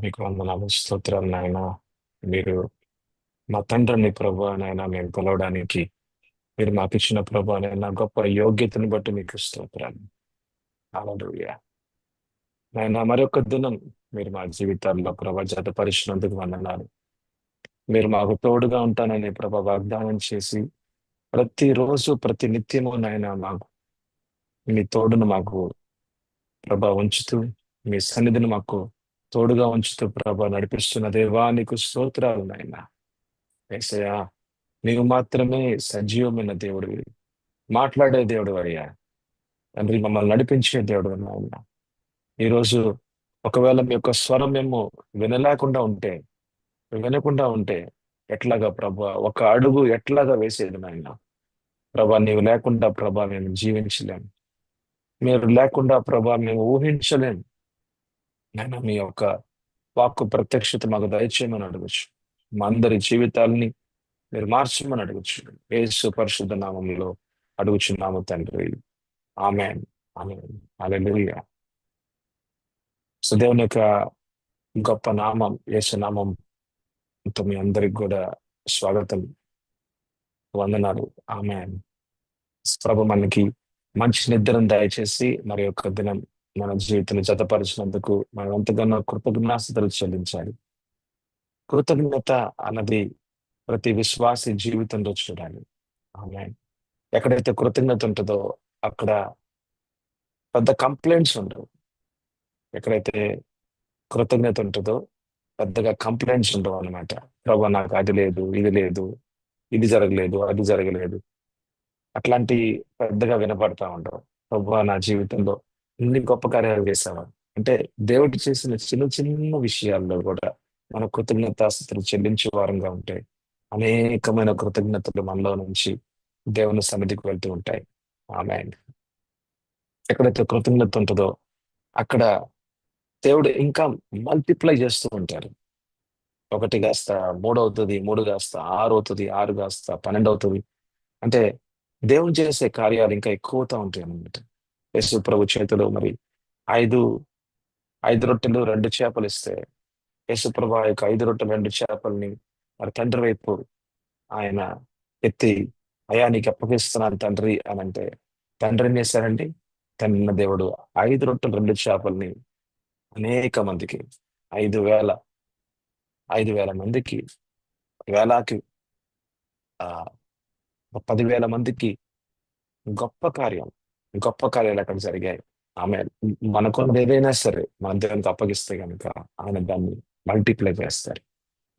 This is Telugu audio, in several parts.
మీకు వందనాలు స్తోత్రాలు నాయన. మీరు మా తండ్రిని ప్రభు నాయన మేము కొలవడానికి మీరు మాకు ఇచ్చిన ప్రభు నాయన గొప్ప యోగ్యతను బట్టి మీకు స్తోత్రాలు. హల్లెలూయా. నాయన మరొక దినం మీరు మా జీవితాల్లో ప్రభు జతపరిచినందుకు వందనాలు. మీరు మాకు తోడుగా ఉంటానని ప్రభు వాగ్దానం చేసి ప్రతిరోజు ప్రతి నిత్యము నాయన మాకు మీ తోడును మాకు ప్రభ ఉంచుతూ మీ సన్నిధిని మాకు తోడుగా ఉంచుతూ ప్రభ నడిపిస్తున్న దేవా నీకు స్తోత్రాలు నాయన. యేసయ్యా, నీవు మాత్రమే సజీవమైన దేవుడివి, మాట్లాడే దేవుడు అయ్యా. తండ్రి, మమ్మల్ని నడిపించే దేవుడు నాయన. ఈరోజు ఒకవేళ మీ యొక్క స్వరం మేము వినలేకుండా ఉంటే, వినకుండా ఉంటే ఎట్లాగా ప్రభా, ఒక అడుగు ఎట్లాగా వేసేది నాయన. ప్రభా, నీవు లేకుండా ప్రభా మేము జీవించలేం. మీరు లేకుండా ప్రభా మేము ఊహించలేం. నాయన, మీ యొక్క వాక్కు ప్రత్యక్షత మాకు దయచేయమని అడగచ్చు. మా అందరి జీవితాలని మీరు మార్చమని అడగచ్చు. యేసు పరిశుద్ధ నామంలో అడుగుచున్నాము తండ్రి. ఆమేన్. ఆమేన్. హల్లెలూయా. సో దేవుని యొక్క గొప్ప నామం, యేసు నామంతో మీ అందరికి కూడా స్వాగతం, వందనాలు. ఆమేన్. ప్రభు మనకి మంచి నిద్రను దయచేసి మరి యొక్క దినం మన జీవితాన్ని జతపరిచినందుకు మనం ఎంతగానో కృతజ్ఞాస్తులు చెల్లించాలి. కృతజ్ఞత అన్నది ప్రతి విశ్వాసి జీవితంలో చూడాలి. ఆమేన్. ఎక్కడైతే కృతజ్ఞత ఉంటుందో అక్కడ పెద్ద కంప్లైంట్స్ ఉండవు. ఎక్కడైతే కృతజ్ఞత ఉంటుందో పెద్దగా కంప్లైంట్స్ ఉండవు అనమాట. ప్రభు, నాకు అది లేదు, ఇది లేదు, ఇది జరగలేదు, అది జరగలేదు, అట్లాంటి పెద్దగా వినపడతా ఉండవు. ప్రభు, నా జీవితంలో ఇన్ని గొప్ప కార్యాలు చేశావా అంటే, దేవుడు చేసిన చిన్న చిన్న విషయాల్లో కూడా మన కృతజ్ఞతాస్తుతులు చెల్లించే వారంగా ఉంటే అనేకమైన కృతజ్ఞతలు మనలో నుంచి దేవుని సన్నిధికి వెళ్తూ ఉంటాయి. ఆమేన్. ఎక్కడైతే కృతజ్ఞత ఉంటుందో అక్కడ దేవుడు ఇంకా మల్టిప్లై చేస్తూ ఉంటారు. ఒకటి కాస్త మూడు అవుతుంది, మూడు కాస్త ఆరు అవుతుంది, ఆరు కాస్త 12 అవుతుంది. అంటే దేవుడు చేసే కార్యాలు ఇంకా ఎక్కువగా ఉంటాయి అన్నమాట. యేసు ప్రభు చేతిలో మరి ఐదు ఐదు రొట్టెలు రెండు చేపలు ఇస్తే యేసు ప్రభు ఆ యొక్క 5 రొట్టెలు 2 చేపల్ని మరి తండ్రి వైపు ఆయన ఎత్తి, అయా నీకు అప్పగిస్తున్నాను తండ్రి అని అంటే తండ్రి ఏం చేశారండి? తన దేవుడు 5 రొట్టెలు 2 చేపల్ని అనేక మందికి 5,000 5,000 మందికి, వేలాకి, ఆ 10,000 మందికి గొప్ప కార్యం, గొప్ప కార్యాలు అక్కడ జరిగాయి. ఆమె మనకున్నది ఏదైనా సరే మన దేవునికి అప్పగిస్తే కనుక ఆయన దాన్ని మల్టిప్లై చేస్తారు,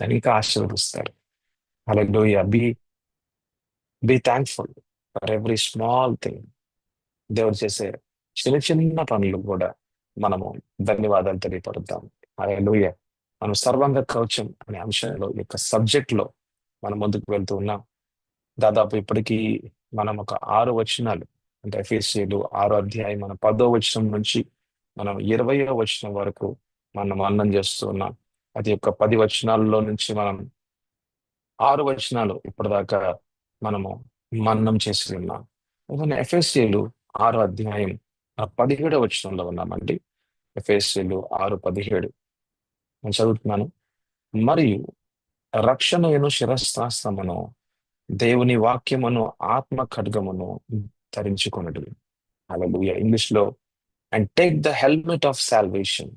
దాన్ని ఇంకా ఆశీర్వదిస్తారు. Hallelujah. Be thankful for every small thing. దేవుడు చేసే చిన్న చిన్న పనులు కూడా మనము ధన్యవాదాలు తెలియపరుద్దాం. హల్లెలూయా. మనం సర్వాంగ కవచం అనే అంశంలో ఈ యొక్క సబ్జెక్ట్ లో మనం ముందుకు వెళ్తూ ఉన్నాం. దాదాపు ఇప్పటికీ మనం ఒక 6 వచనాలు, అంటే ఎఫెసీయులు 6 అధ్యాయం మన 10వ వచనం నుంచి మనం 20వ వచనం వరకు మనం మననం చేస్తూ ఉన్నాం. అది యొక్క 10 వచనాల్లో నుంచి మనం 6 వచనాలు ఇప్పటిదాకా మనము మననం చేసి ఉన్నాం. అలానే ఎఫెసీయులు 6 అధ్యాయం 17వ వచనంలో ఉన్నామండి. ఎఫెసీయులు 6:17 నేను చదువుతున్నాను. మరియు రక్షణయను శిరస్త్రాస్త్రమును దేవుని వాక్యమును ఆత్మ ఖడ్గమును ధరించుకొనుడు. హల్లెలూయా. ఇంగ్లీష్ లో and take the helmet of salvation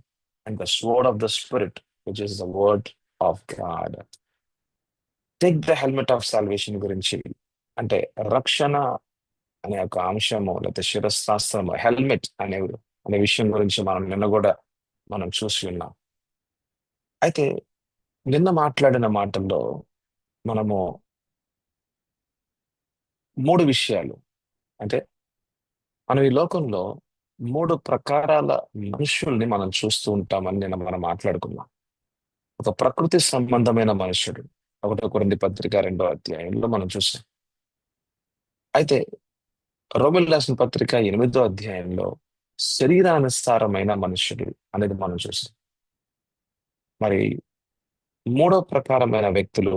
and the sword of the spirit which is the word of God. Take the helmet of salvation గురించి అంటే రక్షణ అనే ఒక అంశము, లేకపోతే శిరస్త్రాస్త్రము, హెల్మెట్ అనే విషయం గురించి మనం నిన్న కూడా మనం చూసి ఉన్నాం. అయితే నిన్న మాట్లాడిన మాటల్లో మనము 3 విషయాలు, అంటే మనం ఈ లోకంలో 3 ప్రకారాల మనుషుల్ని మనం చూస్తూ ఉంటామని నిన్న మనం మాట్లాడుకున్నాం. ఒక ప్రకృతి సంబంధమైన మనుషుడు, 1 కొరింథీ పత్రిక 2వ అధ్యాయంలో మనం చూసాం. అయితే రోమీయులకు రాసిన పత్రిక 8వ అధ్యాయంలో శరీరానుసారమైన మనుషుడు అనేది మనం చూసాం. మరి 3వ ప్రకారమైన వ్యక్తులు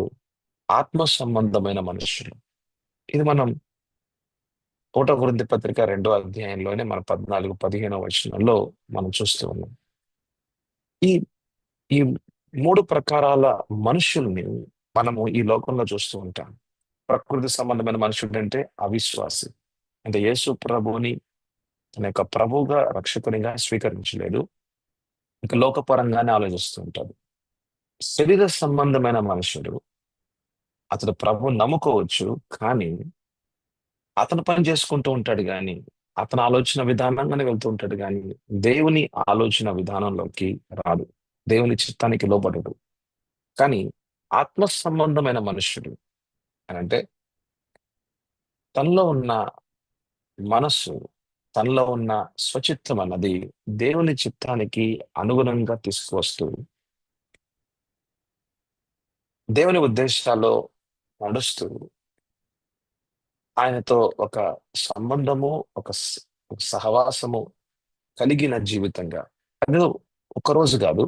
ఆత్మ సంబంధమైన మనుషులు. ఇది మనం 1 కొరింథీ పత్రిక 2వ అధ్యాయంలోనే మన 14, 15వ వచనంలో మనం చూస్తూ ఉన్నాం. ఈ ఈ మూడు ప్రకారాల మనుషుల్ని మనము ఈ లోకంలో చూస్తూ ఉంటాం. ప్రకృతి సంబంధమైన మనుషుడు అంటే అవిశ్వాసి, అంటే యేసు ప్రభువుని తన యొక్క ప్రభువుగా రక్షకునిగా స్వీకరించలేదు, ఇక లోకపరంగానే ఆలోచిస్తూ ఉంటాడు. శరీర సంబంధమైన మనుషుడు, అతడు ప్రభువు నమ్ముకోవచ్చు, కానీ అతను పని చేసుకుంటూ ఉంటాడు కానీ, అతని ఆలోచన విధానంగానే వెళ్తూ ఉంటాడు కానీ దేవుని ఆలోచన విధానంలోకి రాడు, దేవుని చిత్తానికి లోబడడు. కానీ ఆత్మ సంబంధమైన మనుష్యుడు అని అంటే తనలో ఉన్న మనస్సు, తనలో ఉన్న స్వచిత్తం అన్నది దేవుని చిత్తానికి అనుగుణంగా తీసుకువస్తూ దేవుని ఉద్దేశాల్లో నడుస్తూ ఆయనతో ఒక సంబంధము, ఒక సహవాసము కలిగిన జీవితంగా, అది ఒక రోజు కాదు,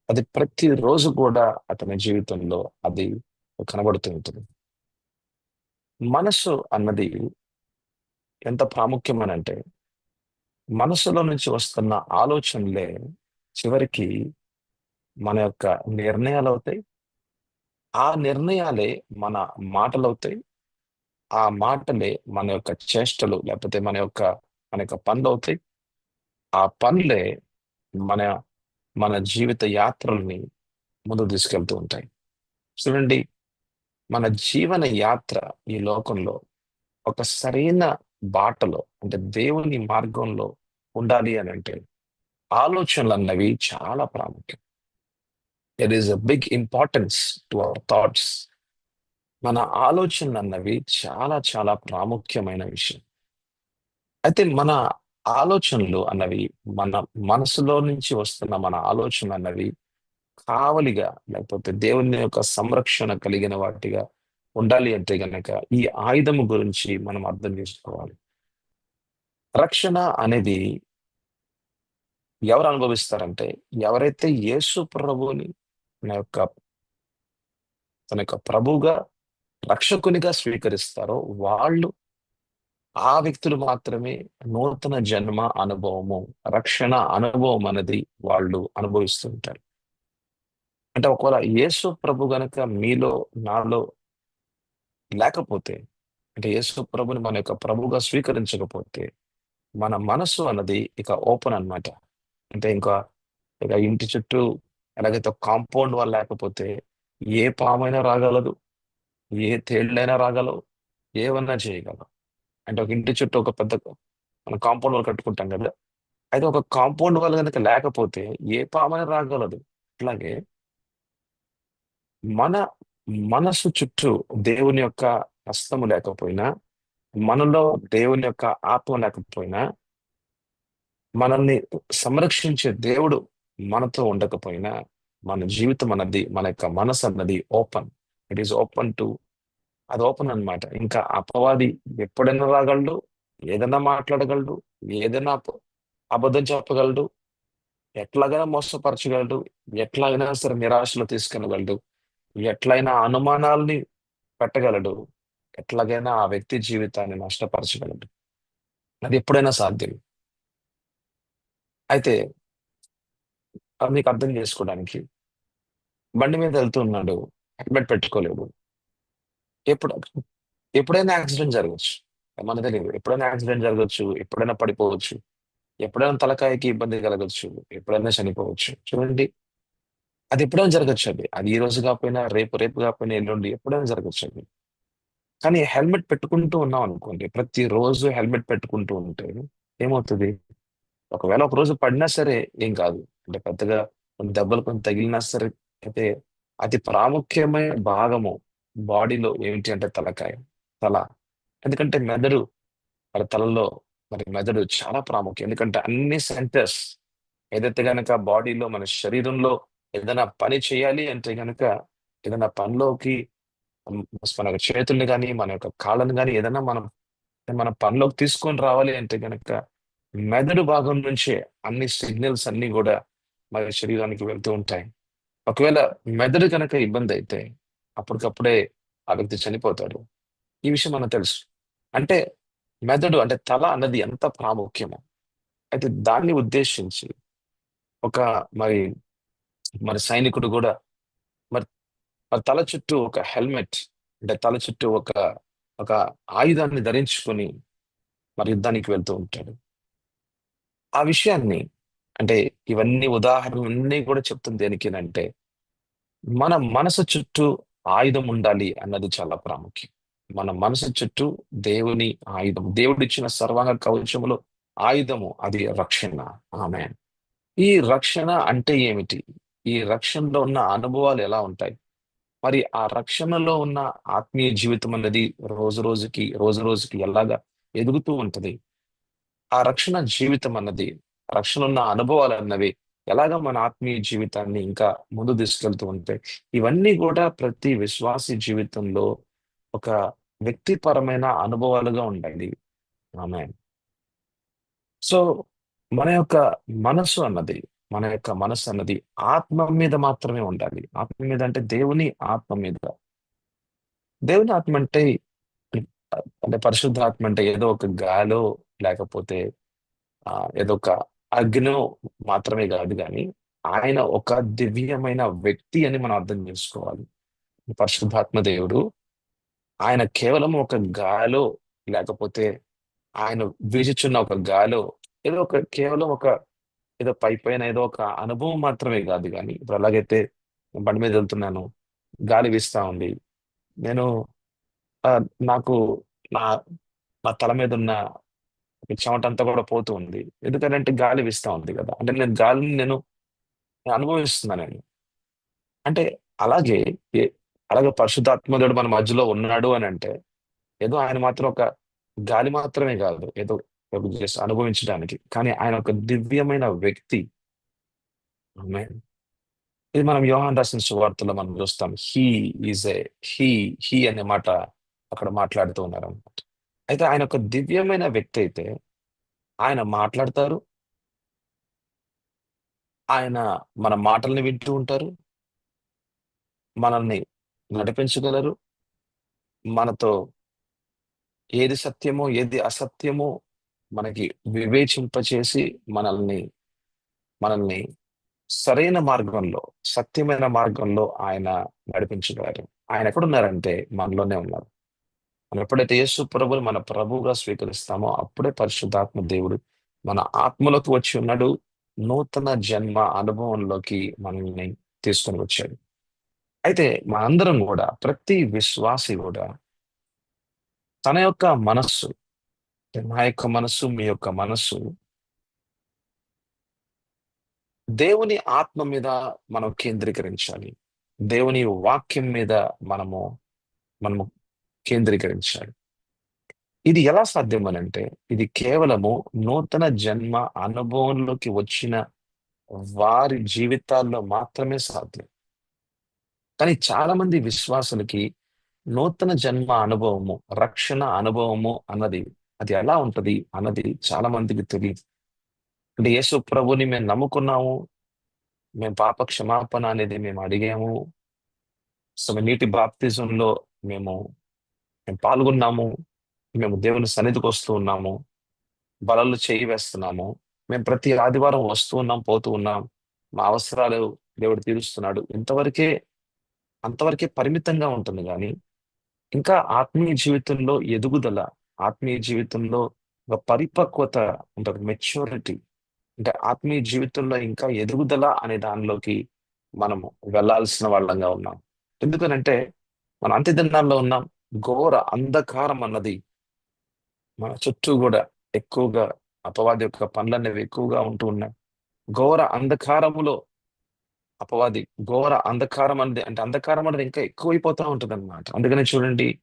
అది ప్రతి రోజు కూడా అతని జీవితంలో అది కనబడుతూ ఉంటుంది. మనస్సు అన్నది ఎంత ప్రాముఖ్యమనంటే, మనసులో నుంచి వస్తున్న ఆలోచనలే చివరికి మన యొక్క నిర్ణయాలు అవుతాయి. ఆ నిర్ణయాలే మన మాటలవుతాయి. ఆ మాటలే మన యొక్క చేష్టలు, లేకపోతే మన యొక్క పనులవుతాయి. ఆ పనులే మన మన జీవిత యాత్రల్ని ముందుకు తీసుకెళ్తూ ఉంటాయి. చూడండి, మన జీవన యాత్ర ఈ లోకంలో ఒక సరైన బాటలో, అంటే దేవుని మార్గంలో ఉండాలి అని అంటే ఆలోచనలు అన్నవి చాలా ప్రాముఖ్యం. There is a big importance to our thoughts. మన ఆలోచనలు అన్నవి చాలా చాలా ప్రాముఖ్యమైన విషయం. అయితే మన ఆలోచనలు అన్నవి, మన మనసులో నుంచి వస్తున్న మన ఆలోచన అన్నవి కావలిగా, లేకపోతే దేవుని యొక్క సంరక్షణ కలిగిన వాటిగా ఉండాలి అంటే గనక ఈ ఆయుధము గురించి మనం అర్థం చేసుకోవాలి. రక్షణ అనేది ఎవరు అనుభవిస్తారంటే, ఎవరైతే యేసు ప్రభువుని తన యొక్క తన యొక్క ప్రభువుగా రక్షకునిగా స్వీకరిస్తారో వాళ్ళు, ఆ వ్యక్తులు మాత్రమే నూతన జన్మ అనుభవము, రక్షణ అనుభవం అనేది వాళ్ళు అనుభవిస్తుంటారు. అంటే ఒకవేళ యేసు ప్రభు గనక మీలో, నాలో లేకపోతే, అంటే యేసు ప్రభుని మన యొక్క ప్రభువుగా స్వీకరించకపోతే, మన మనసు అన్నది ఇక ఓపెన్ అన్నమాట. అంటే ఇంకా ఇక ఇంటి చుట్టూ ఎలాగైతే కాంపౌండ్ వాళ్ళు లేకపోతే ఏ పామైనా రాగలదు, ఏ తేళ్ళైనా రాగలవు, ఏమన్నా చేయగలవు. అంటే ఒక ఇంటి చుట్టూ ఒక పెద్ద మనం కాంపౌండ్ వాళ్ళు కట్టుకుంటాం కదా. అయితే ఒక కాంపౌండ్ వాళ్ళు కనుక లేకపోతే ఏ పామైనా రాగలదు. అట్లాగే మన మనసు చుట్టూ దేవుని యొక్క హస్తము లేకపోయినా, మనలో దేవుని యొక్క ఆత్మ లేకపోయినా, మనల్ని సంరక్షించే దేవుడు మనతో ఉండకపోయినా, మన జీవితం అన్నది, మన యొక్క మనసు అన్నది open. It is open to, అది ఓపెన్ అన్నమాట. ఇంకా అపవాది ఎప్పుడైనా రాగలడు, ఏదైనా మాట్లాడగలడు, ఏదైనా అబద్ధం చెప్పగలడు, ఎట్లాగైనా మోసపరచగలడు, ఎట్లయినా సరే నిరాశలో తీసుకెళ్ళగలడు, ఎట్లయినా అనుమానాల్ని పెట్టగలడు, ఎట్లాగైనా ఆ వ్యక్తి జీవితాన్ని నష్టపరచగలడు. అది ఎప్పుడైనా సాధ్యం. అయితే అది మీకు అర్థం చేసుకోవడానికి, బండి మీద వెళ్తున్నాడు, హెల్మెట్ పెట్టుకోలేడు. ఎప్పుడు ఎప్పుడైనా యాక్సిడెంట్ జరగచ్చు. మన తెలియదు, ఎప్పుడైనా యాక్సిడెంట్ జరగచ్చు, ఎప్పుడైనా పడిపోవచ్చు, ఎప్పుడైనా తలకాయకి ఇబ్బంది కలగచ్చు, ఎప్పుడైనా చనిపోవచ్చు. చూడండి, అది ఎప్పుడైనా జరగచ్చు. అది అది ఈ రోజు కాకపోయినా రేపు, రేపు కాకపోయినా ఎల్లుండి, ఎప్పుడైనా జరగచ్చు అది. కానీ హెల్మెట్ పెట్టుకుంటూ ఉన్నాం అనుకోండి, ప్రతిరోజు హెల్మెట్ పెట్టుకుంటూ ఉంటే ఏమవుతుంది? ఒకవేళ ఒక రోజు పడినా సరే ఏం కాదు, అంటే పెద్దగా కొన్ని దెబ్బలు కొన్ని తగిలినా సరే. అయితే అతి ప్రాముఖ్యమైన భాగము బాడీలో ఏంటి అంటే తలకాయ, తల. ఎందుకంటే మెదడు, మరి తలలో, మరి మెదడు చాలా ప్రాముఖ్యం. ఎందుకంటే అన్ని సెంటర్స్ ఏదైతే గనక బాడీలో, మన శరీరంలో ఏదైనా పని చేయాలి అంటే గనక, ఏదైనా పనిలోకి మ్, మన చేతుల్ని కానీ, మన యొక్క కాళ్ళని కానీ ఏదైనా మనం మన పనిలోకి తీసుకొని రావాలి అంటే గనక మెదడు భాగం నుంచే అన్ని సిగ్నల్స్ అన్ని కూడా మన శరీరానికి వెళ్తూ ఉంటాయి. ఒకవేళ మెదడు కనుక ఇబ్బంది అయితే అప్పటికప్పుడే ఆ వ్యక్తి చనిపోతాడు. ఈ విషయం మనకు తెలుసు. అంటే మెదడు, అంటే తల అన్నది ఎంత ప్రాముఖ్యమో. అయితే దాన్ని ఉద్దేశించి ఒక మరి మరి సైనికుడు కూడా మరి మరి తల చుట్టూ ఒక హెల్మెట్, అంటే తల చుట్టూ ఒక ఒక ఆయుధాన్ని ధరించుకొని మరి యుద్ధానికి వెళ్తూ ఉంటాడు. ఆ విషయాన్ని, అంటే ఇవన్నీ ఉదాహరణలన్నీ కూడా చెప్తుంది దేనికేనంటే, మన మనసు చుట్టూ ఆయుధం ఉండాలి అన్నది చాలా ప్రాముఖ్యం. మన మనసు చుట్టూ దేవుని ఆయుధం, దేవుడిచ్చిన సర్వాంగ కవచములో ఆయుధము అది రక్షణ. ఆమె ఈ రక్షణ అంటే ఏమిటి? ఈ రక్షణలో ఉన్న అనుభవాలు ఎలా ఉంటాయి? మరి ఆ రక్షణలో ఉన్న ఆత్మీయ జీవితం అనేది రోజు రోజుకి ఎలాగా ఎదుగుతూ ఉంటది? ఆ రక్షణ జీవితం అన్నది, రక్షణ ఉన్న అనుభవాలు అన్నవి ఎలాగ మన ఆత్మీయ జీవితాన్ని ఇంకా ముందు తీసుకెళ్తూ ఉంటాయి? ఇవన్నీ కూడా ప్రతి విశ్వాసి జీవితంలో ఒక వ్యక్తిపరమైన అనుభవాలుగా ఉండాలి. ఆమె సో మన యొక్క మనసు అన్నది మన యొక్క మనసు అన్నది ఆత్మ మీద మాత్రమే ఉండాలి. ఆత్మ మీద అంటే దేవుని ఆత్మ మీద. దేవుని ఆత్మ అంటే అంటే పరిశుద్ధ ఆత్మ అంటే ఏదో ఒక గాలో, లేకపోతే ఏదో ఒక అగ్నో మాత్రమే కాదు, కానీ ఆయన ఒక దివ్యమైన వ్యక్తి అని మనం అర్థం చేసుకోవాలి. పరిశుద్ధాత్మ దేవుడు ఆయన కేవలం ఒక గాలో, లేకపోతే ఆయన వీచుచున్న ఒక గాలో, ఏదో ఒక కేవలం ఒక ఏదో పైన ఏదో ఒక అనుభవం మాత్రమే కాదు. కానీ ఇప్పుడు ఎలాగైతే నేను బండి మీద వెళ్తున్నాను, గాలి వీస్తా ఉంది, నేను ఆ, నాకు నా నా తల మీద ఉన్న చెమట అంతా కూడా పోతూ ఉంది. ఎందుకంటే గాలి వీస్తా ఉంది కదా, అంటే నేను గాలిని నేను అనుభవిస్తున్నాను. అంటే అలాగే ఏ- అలాగే పరిశుద్ధాత్మదుడు మన మధ్యలో ఉన్నాడు అని అంటే, ఏదో ఆయన మాత్రం ఒక గాలి మాత్రమే కాదు, ఏదో జస్ట్ అనుభవించడానికి, కానీ ఆయన ఒక దివ్యమైన వ్యక్తి. Amen. ఇది మనం యోహాన్ రాసిన సువార్తలో మనం చూస్తాం. ఈజ్ ఏ హీ హీ అనే మాట అక్కడ మాట్లాడుతూ ఉన్నారు అన్నమాట. అయితే ఆయన ఒక దివ్యమైన వ్యక్తి అయితే ఆయన మాట్లాడతారు, ఆయన మన మాటల్ని వింటూ ఉంటారు, మనల్ని నడిపించగలరు, మనతో ఏది సత్యమో ఏది అసత్యమో మనకి వివేచింపచేసి మనల్ని మనల్ని సరైన మార్గంలో, సత్యమైన మార్గంలో ఆయన నడిపించగలరు. ఆయన ఎక్కడున్నారంటే మనలోనే ఉన్నారు. మనం ఎప్పుడైతే యేసు ప్రభుని మన ప్రభువుగా స్వీకరిస్తామో అప్పుడే పరిశుద్ధాత్మ దేవుడు మన ఆత్మలోకి వచ్చి ఉన్నాడు. నూతన జన్మ అనుభవంలోకి మనల్ని తీసుకొని వచ్చాడు. అయితే మనందరం కూడా, ప్రతి విశ్వాసి కూడా తన యొక్క మనస్సు, నా యొక్క మనస్సు, మీ యొక్క మనస్సు దేవుని ఆత్మ మీద మనం కేంద్రీకరించాలి. దేవుని వాక్యం మీద మనము మనము కేంద్రీకరించాలి. ఇది ఎలా సాధ్యం అని అంటే, ఇది కేవలము నూతన జన్మ అనుభవంలోకి వచ్చిన వారి జీవితాల్లో మాత్రమే సాధ్యం. కానీ చాలా మంది విశ్వాసులకి నూతన జన్మ అనుభవము, రక్షణ అనుభవము అన్నది అది ఎలా ఉంటది అన్నది చాలా మందికి తెలియదు. అంటే యేసు ప్రభుని మేము నమ్ముకున్నాము, మేము పాప క్షమాపణ అనేది మేము అడిగాము, నీటి బాప్తిజంలో మేము మేము పాల్గొన్నాము, మేము దేవుని సన్నిధికి వస్తూ ఉన్నాము, బలలో చేయి వేస్తున్నాము, మేము ప్రతి ఆదివారం వస్తూ ఉన్నాం, పోతూ ఉన్నాం, మా అవసరాలు దేవుడు తీరుస్తున్నాడు, అంతవరకే పరిమితంగా ఉంటుంది. కానీ ఇంకా ఆత్మీయ జీవితంలో ఎదుగుదల, ఆత్మీయ జీవితంలో ఒక పరిపక్వత ఉంటుంది, మెచ్యూరిటీ. అంటే ఆత్మీయ జీవితంలో ఇంకా ఎదుగుదల అనే దానిలోకి మనము వెళ్ళాల్సిన వాళ్ళంగా ఉన్నాం. ఎందుకనంటే మన అంత్య దినాల్లో ఉన్నాం. ఘోర అంధకారం అన్నది మన చుట్టూ కూడా ఎక్కువగా, అపవాది యొక్క పనులనేవి ఎక్కువగా ఉంటూ ఉన్నాయి. ఘోర అంధకారములో అపవాది, ఘోర అంధకారం అనేది, అంటే అంధకారం అనేది ఇంకా ఎక్కువైపోతూ ఉంటుంది అనమాట. అందుకని చూడండి,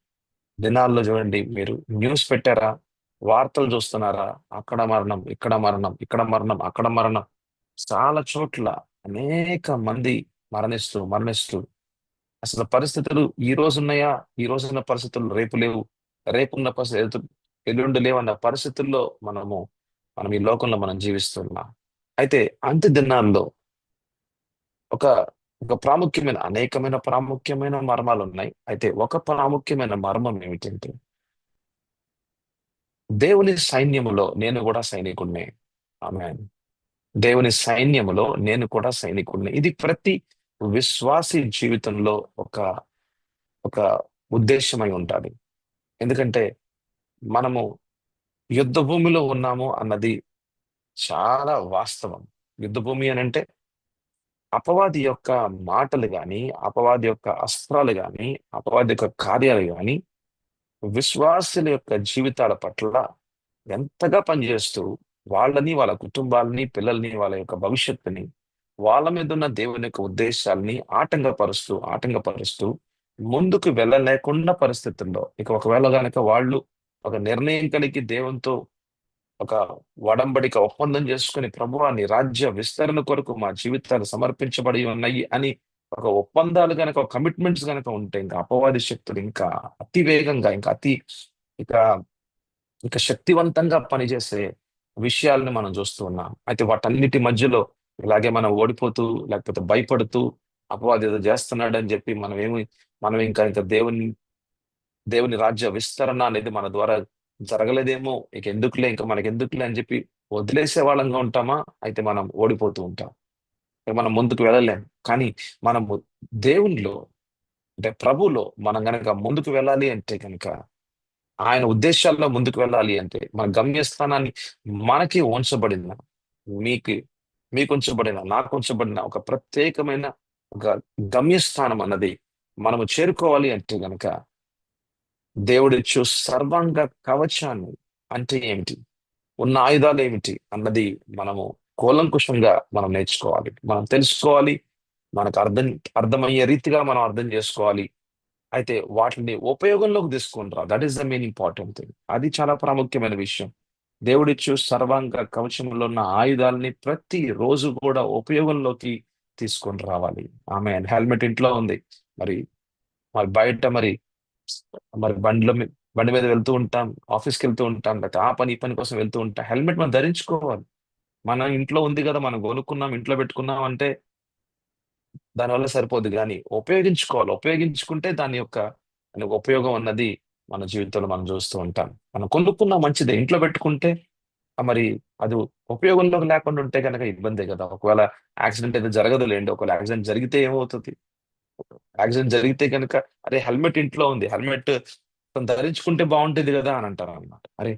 దినాల్లో చూడండి, మీరు న్యూస్ పెట్టారా, వార్తలు చూస్తున్నారా, అక్కడ మరణం, ఇక్కడ మరణం, ఇక్కడ మరణం, అక్కడ మరణం, చాలా చోట్ల అనేక మంది మరణిస్తూ మరణిస్తూ, అసలు పరిస్థితులు ఈ రోజు ఉన్నాయా, ఈ రోజున్న పరిస్థితులు రేపు లేవు, రేపున్న పరిస్థితులు ఎల్లుండి లేవు అన్న పరిస్థితుల్లో మనం ఈ లోకంలో మనం జీవిస్తున్నాం. అయితే అంత్య దినాల్లో ఒక ఒక అనేకమైన ప్రాముఖ్యమైన మర్మాలు ఉన్నాయి. అయితే ఒక ప్రాముఖ్యమైన మర్మం ఏమిటంటే, దేవుని సైన్యములో నేను కూడా సైనికుడినే. ఆమె దేవుని సైన్యములో నేను కూడా సైనికుడిని. ఇది ప్రతి విశ్వాసి జీవితంలో ఒక ఒక ఉద్దేశమై ఉండాలి. ఎందుకంటే మనము యుద్ధ భూమిలో ఉన్నాము అన్నది చాలా వాస్తవం. యుద్ధ భూమి అని అంటే అపవాది యొక్క మాటలు గాని, అపవాది యొక్క అస్త్రాలు గాని, అపవాది యొక్క కార్యాలు గాని విశ్వాసుల యొక్క జీవితాల పట్ల ఎంతగా పనిచేస్తూ వాళ్ళని, వాళ్ళ కుటుంబాలని, పిల్లల్ని, వాళ్ళ యొక్క భవిష్యత్తుని, వాళ్ళ మీద ఉన్న దేవుని యొక్క ఉద్దేశాల్ని ఆటంకపరుస్తూ ముందుకు వెళ్ళలేకుండా పరిస్థితుల్లో ఇక ఒకవేళ గనక వాళ్ళు ఒక నిర్ణయం కలిగి దేవునితో ఒక ఒడంబడిక ఒప్పందం చేసుకుని ప్రభువా నీ రాజ్య విస్తరణ కొరకు మా జీవితాలు సమర్పించబడి ఉన్నాయి అని ఒక ఒప్పందాలు గనక కమిట్మెంట్స్ గనక ఉంటే ఇంకా అపవాది శక్తులు ఇంకా అతి వేగంగా ఇంకా అతి ఇక ఇక శక్తివంతంగా పనిచేసే విషయాలను మనం చూస్తూ ఉన్నాం. అయితే వాటన్నిటి మధ్యలో ఇలాగే మనం ఓడిపోతూ లేకపోతే భయపడుతూ అపవాది ఏదో చేస్తున్నాడు అని చెప్పి మనం ఇంకా దేవుని రాజ్య విస్తరణ అనేది మన ద్వారా జరగలేదేమో, ఇక ఎందుకులే ఇంకా మనకెందుకులే అని చెప్పి వదిలేసే వాళ్ళంగా ఉంటామా? అయితే మనం ఓడిపోతూ ఉంటాం. ఇక మనం ముందుకు వెళ్ళలేం. కానీ మనము దేవునిలో అంటే ప్రభులో మనం గనక ముందుకు వెళ్ళాలి అంటే గనక ఆయన ఉద్దేశాల్లో ముందుకు వెళ్ళాలి అంటే మన గమ్యస్థానాన్ని మనకి ఉంచబడిన మీకు మీకు ఉంచబడిన నాకు ఉంచబడిన ఒక ప్రత్యేకమైన ఒక గమ్యస్థానం అన్నది మనము చేరుకోవాలి అంటే గనక దేవుడిచ్చు సర్వాంగ కవచాన్ని అంటే ఏమిటి, ఉన్న ఆయుధాలు ఏమిటి అన్నది మనము కూలంకుషంగా మనం నేర్చుకోవాలి, మనం తెలుసుకోవాలి, మనకు అర్థమయ్యే రీతిగా మనం అర్థం చేసుకోవాలి. అయితే వాటిని ఉపయోగంలోకి తీసుకుంటారు. That is the main important thing. అది చాలా ప్రాముఖ్యమైన విషయం. దేవుడిచ్చు సర్వాంగ కవచంలో ఉన్న ఆయుధాలని ప్రతి రోజు కూడా ఉపయోగంలోకి తీసుకొని రావాలి. ఆమె హెల్మెట్ ఇంట్లో ఉంది, మరి మరి బయట మరి బండి మీద వెళ్తూ ఉంటాం, ఆఫీస్కి వెళ్తూ ఉంటాం, లేకపోతే ఆ పని ఈ పని కోసం వెళ్తూ ఉంటాం. హెల్మెట్ మనం ధరించుకోవాలి. మన ఇంట్లో ఉంది కదా, మనం కొనుక్కున్నాం, ఇంట్లో పెట్టుకున్నాం అంటే దానివల్ల సరిపోదు కానీ ఉపయోగించుకోవాలి. ఉపయోగించుకుంటే దాని ఉపయోగం అన్నది మన జీవితంలో మనం చూస్తూ ఉంటాం. మనం కొనుక్కున్నా మంచిదే, ఇంట్లో పెట్టుకుంటే మరి అది ఉపయోగంలోకి లేకుండా ఉంటే కనుక ఇబ్బందే కదా. ఒకవేళ యాక్సిడెంట్ అయితే జరగదులేండి, ఒకవేళ యాక్సిడెంట్ జరిగితే ఏమవుతుంది? యాక్సిడెంట్ జరిగితే కనుక అరే హెల్మెట్ ఇంట్లో ఉంది, హెల్మెట్ ధరించుకుంటే బాగుంటది కదా అని అంటారు అనమాట. అరే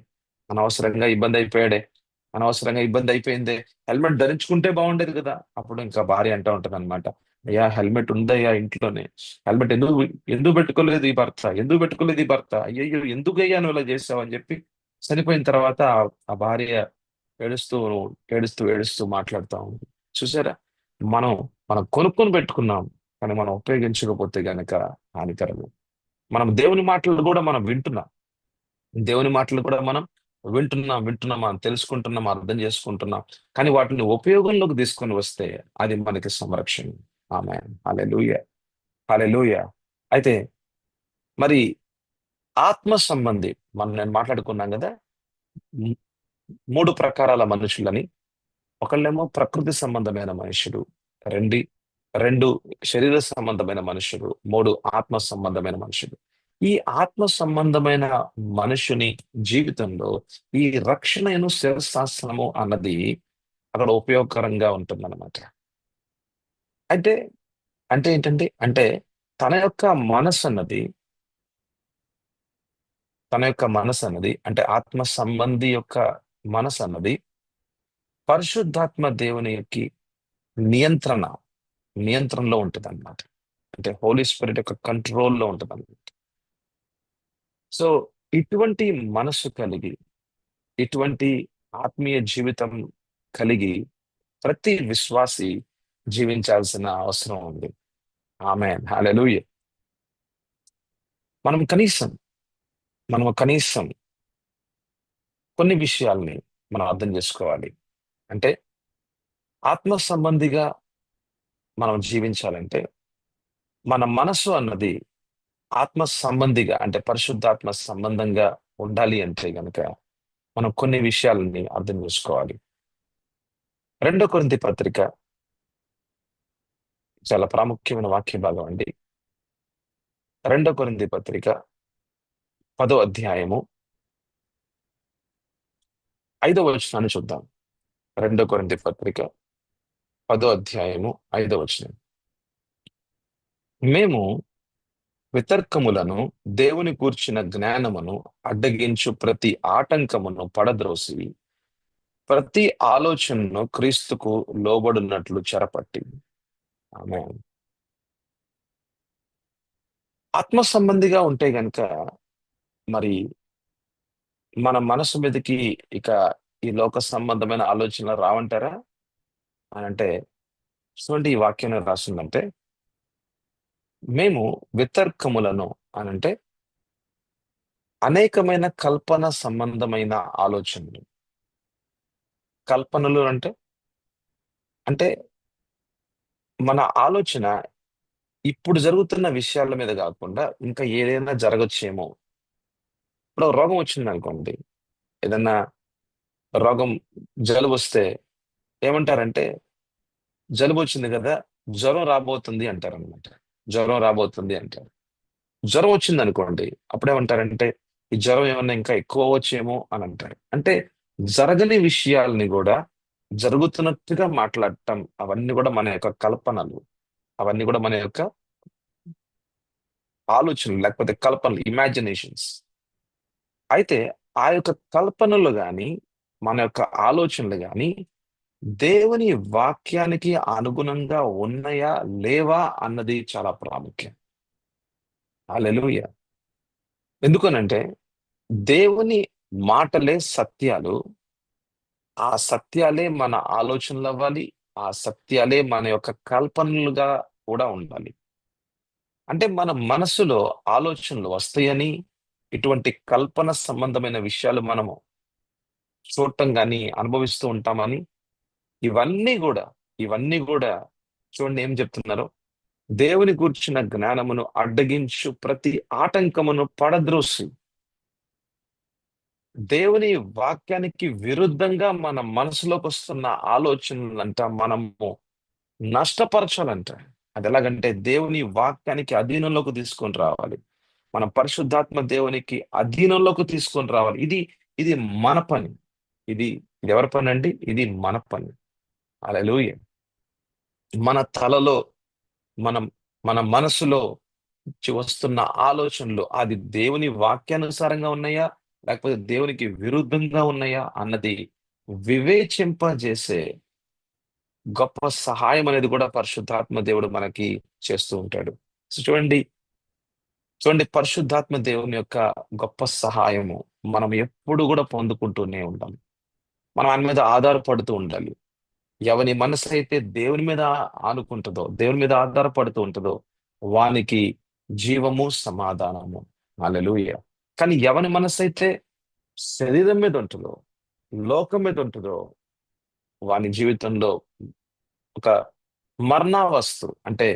అనవసరంగా ఇబ్బంది అయిపోయాడే, అనవసరంగా ఇబ్బంది అయిపోయిందే, హెల్మెట్ ధరించుకుంటే బాగుండేది కదా. అప్పుడు ఇంకా భార్య అంటూ ఉంటది అనమాట, అయ్యా హెల్మెట్ ఉందయ్యా ఇంట్లోనే, హెల్మెట్ ఎందుకు పెట్టుకోలేదు ఈ భర్త, ఎందుకు పెట్టుకోలేదు ఈ భర్త, అయ్యో ఎందుకయ్యా నువ్వు ఇలా చేసావు అని చెప్పి చనిపోయిన తర్వాత ఆ భార్య ఏడుస్తూ ఏడుస్తూ మాట్లాడుతా ఉంది. చూసారా, మనం మనం కొనుక్కొని పెట్టుకున్నాం, కానీ మనం ఉపయోగించకపోతే గనక హానికరము. దేవుని మాటలు కూడా మనం వింటున్నాం, దేవుని మాటలు కూడా మనం వింటున్నాం, మనం తెలుసుకుంటున్నాం, అర్థం చేసుకుంటున్నాం. కానీ వాటిని ఉపయోగంలోకి తీసుకొని వస్తే అది మనకి సంరక్షణ. ఆమేన్. హల్లెలూయా. హల్లెలూయా. అయితే మరి ఆత్మ సంబంధి నేను మాట్లాడుకున్నాం కదా, మ్- మూడు ప్రకారాల మనుషులని. ఒకళ్ళేమో ప్రకృతి సంబంధమైన మనుషుడు, రెండు రెండు శరీర సంబంధమైన మనుషుడు, మూడు ఆత్మ సంబంధమైన మనుషుడు. ఈ ఆత్మ సంబంధమైన మనుషుని జీవితంలో ఈ రక్షణను శిరశాస్త్రము అన్నది అక్కడ ఉపయోగకరంగా ఉంటుందన్నమాట. అయితే అంటే ఏంటంటే అంటే తన యొక్క మనసు అన్నది అంటే ఆత్మ సంబంధి యొక్క మనసు అన్నది పరిశుద్ధాత్మ దేవుని యొక్క నియంత్రణ నియంత్రణలో ఉంటుంది అనమాట. అంటే హోలీ స్పిరిట్ యొక్క కంట్రోల్లో ఉంటుంది అనమాట. సో ఇటువంటి మనసు కలిగి, ఇటువంటి ఆత్మీయ జీవితం కలిగి ప్రతి విశ్వాసి జీవించాల్సిన అవసరం ఉంది. ఆమేన్. హల్లెలూయా. మనం కనీసం కనీసం కొన్ని విషయాల్ని మనం అర్థం చేసుకోవాలి. అంటే ఆత్మ సంబంధిగా మనం జీవించాలంటే మన మనసు అన్నది ఆత్మ సంబంధిగా అంటే పరిశుద్ధాత్మ సంబంధంగా ఉండాలి అంటే గనక మనం కొన్ని విషయాలని అర్థం చేసుకోవాలి. 2 కొరింథీ పత్రిక చాలా ప్రాముఖ్యమైన వాక్య భాగం అండి. 2 కొరింథీ పత్రిక 10వ అధ్యాయము 5వ వచనాన్ని చూద్దాం. రెండో కొరింథీ పత్రిక 10 అధ్యాయము 5వ వచనం. మేము వితర్కములను, దేవుని గూర్చిన జ్ఞానమును అడ్డగించు ప్రతి ఆటంకమును పడద్రోసి, ప్రతి ఆలోచనను క్రీస్తుకు లోబడినట్లు చెరపట్టి. ఆమె ఆత్మ సంబంధిగా ఉంటే గనక మరి మన మనసు మీదకి ఇక ఈ లోక సంబంధమైన ఆలోచనలు రావంటారా అని అంటే, చూడండి ఈ వాక్యంలో రాసిందంటే, మేము వితర్కములను అనంటే అనేకమైన కల్పన సంబంధమైన ఆలోచనలు. కల్పనలు అంటే అంటే మన ఆలోచన ఇప్పుడు జరుగుతున్న విషయాల మీద కాకుండా ఇంకా ఏదైనా జరగచ్చేమో. ఇప్పుడు రోగం వచ్చింది అనుకోండి, ఏదన్నా రోగం, జలుబు వస్తే ఏమంటారంటే, జలుబు వచ్చింది కదా, జ్వరం రాబోతుంది అంటారనమాట. జ్వరం రాబోతుంది అంటారు. జ్వరం వచ్చింది అనుకోండి, అప్పుడేమంటారంటే ఈ జ్వరం ఏమన్నా ఇంకా ఎక్కువ అవ్వచ్చేమో అని అంటారు. అంటే జరగని విషయాల్ని కూడా జరుగుతున్నట్టుగా మాట్లాడటం, అవన్నీ కూడా మన యొక్క కల్పనలు, అవన్నీ కూడా మన యొక్క ఆలోచనలు, లేకపోతే కల్పనలు, ఇమాజినేషన్స్. అయితే ఆ యొక్క కల్పనలు గాని, మన యొక్క ఆలోచనలు గాని దేవుని వాక్యానికి అనుగుణంగా ఉన్నాయా లేవా అన్నది చాలా ప్రాముఖ్యం. హల్లెలూయా. ఎందుకనంటే దేవుని మాటలే సత్యాలు. ఆ సత్యాలే మన ఆలోచనలు అవ్వాలి. ఆ సత్యాలే మన యొక్క కల్పనలుగా కూడా ఉండాలి. అంటే మన మనసులో ఆలోచనలు వస్తాయని, ఇటువంటి కల్పన సంబంధమైన విషయాలు మనము చూడటం గాని, అనుభవిస్తూ ఉంటామని, ఇవన్నీ గూడా, ఇవన్నీ గూడా చూడండి ఏం చెప్తున్నారో, దేవుని గూర్చిన జ్ఞానమును అడ్డగించు ప్రతి ఆటంకమును పడద్రోసి, దేవుని వాక్యానికి విరుద్ధంగా మన మనసులోకి వస్తున్న ఆలోచనలంట మనము నష్టపరచాలంట. అది ఎలాగంటే దేవుని వాక్యానికి అధీనంలోకి తీసుకొని రావాలి. మన పరిశుద్ధాత్మ దేవునికి అధీనంలోకి తీసుకొని రావాలి. ఇది ఇది మన పని. ఇది ఇది ఎవరి పని అండి? ఇది మన పని. హల్లెలూయా. మన తలలో, మనం మన మనసులో వస్తున్న ఆలోచనలు అది దేవుని వాక్యానుసారంగా ఉన్నాయా? లేకపోతే దేవునికి విరుద్ధంగా ఉన్నాయా? అన్నది వివేచింపజేసే గొప్ప సహాయం అనేది కూడా పరిశుద్ధాత్మ దేవుడు మనకి చేస్తూ ఉంటాడు. సో చూడండి పరిశుద్ధాత్మ దేవుని యొక్క గొప్ప సహాయము మనం ఎప్పుడు కూడా పొందుకుంటూనే ఉండాలి. మనం ఆయన మీద ఆధారపడుతూ ఉండాలి. ఎవని మనసు అయితే దేవుని మీద ఆనుకుంటుందో, దేవుని మీద ఆధారపడుతూ ఉంటుందో, వానికి జీవము, సమాధానము. హల్లెలూయా. కానీ ఎవని మనసు అయితే శరీరం మీద ఉంటుందో, లోకం మీద ఉంటుందో, వాని జీవితంలో ఒక మరణావస్థు, అంటే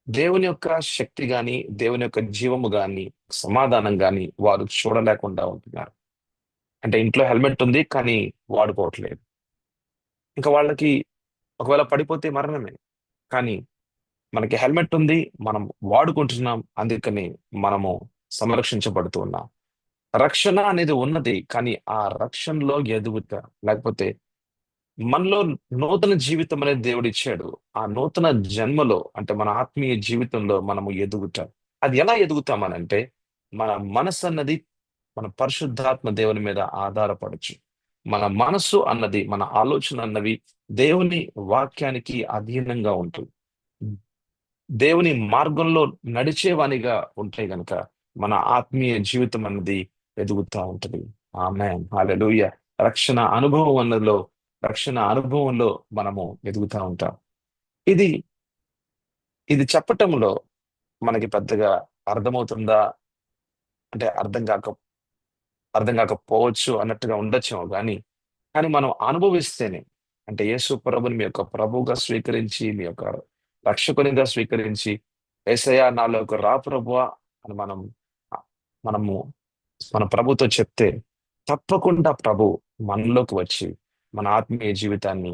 దేవుని యొక్క శక్తి గాని, దేవుని యొక్క జీవము గాని, సమాధానం గాని వారు చూడలేకుండా ఉంటున్నారు. అంటే ఇంట్లో హెల్మెట్ ఉంది కానీ వాడుకోవట్లేదు. ఇంకా వాళ్ళకి ఒకవేళ పడిపోతే మరణమే. కానీ మనకి హెల్మెట్ ఉంది, మనం వాడుకుంటున్నాం. అందుకని మనము సంరక్షించబడుతూ ఉన్నాం. రక్షణ అనేది ఉన్నది, కానీ ఆ రక్షణలో ఎదుగుట, లేకపోతే మనలో నూతన జీవితం అనేది దేవుడు ఇచ్చాడు. ఆ నూతన జన్మలో, అంటే మన ఆత్మీయ జీవితంలో మనము ఎదుగుట. అది ఎలా ఎదుగుతామనంటే, మన మనసు అన్నది మన పరిశుద్ధాత్మ దేవుని మీద ఆధారపడచ్చు. మన మనసు అన్నది, మన ఆలోచన అన్నవి దేవుని వాక్యానికి అధీనంగా ఉంటుంది. దేవుని మార్గంలో నడిచేవానిగా ఉంటే గనక మన ఆత్మీయ జీవితం అన్నది ఎదుగుతా ఉంటుంది. ఆమేన్. హల్లెలూయా. రక్షణ అనుభవం అన్నదిలో రక్షణ అనుభవంలో మనము ఎదుగుతా ఉంటాం. ఇది ఇది చెప్పటంలో మనకి పెద్దగా అర్థమవుతుందా అంటే, అర్థం కాకపోవచ్చు అన్నట్టుగా ఉండొచ్చేమో కానీ, కానీ మనం అనుభవిస్తేనే, అంటే యేసు ప్రభుని మీ యొక్క ప్రభువుగా స్వీకరించి, మీ యొక్క రక్షకునిగా స్వీకరించి, యేసయ్యా నాలోకి రా ప్రభువా అని మనము మన ప్రభుతో చెప్తే, తప్పకుండా ప్రభు మనలోకి వచ్చి మన ఆత్మీయ జీవితాన్ని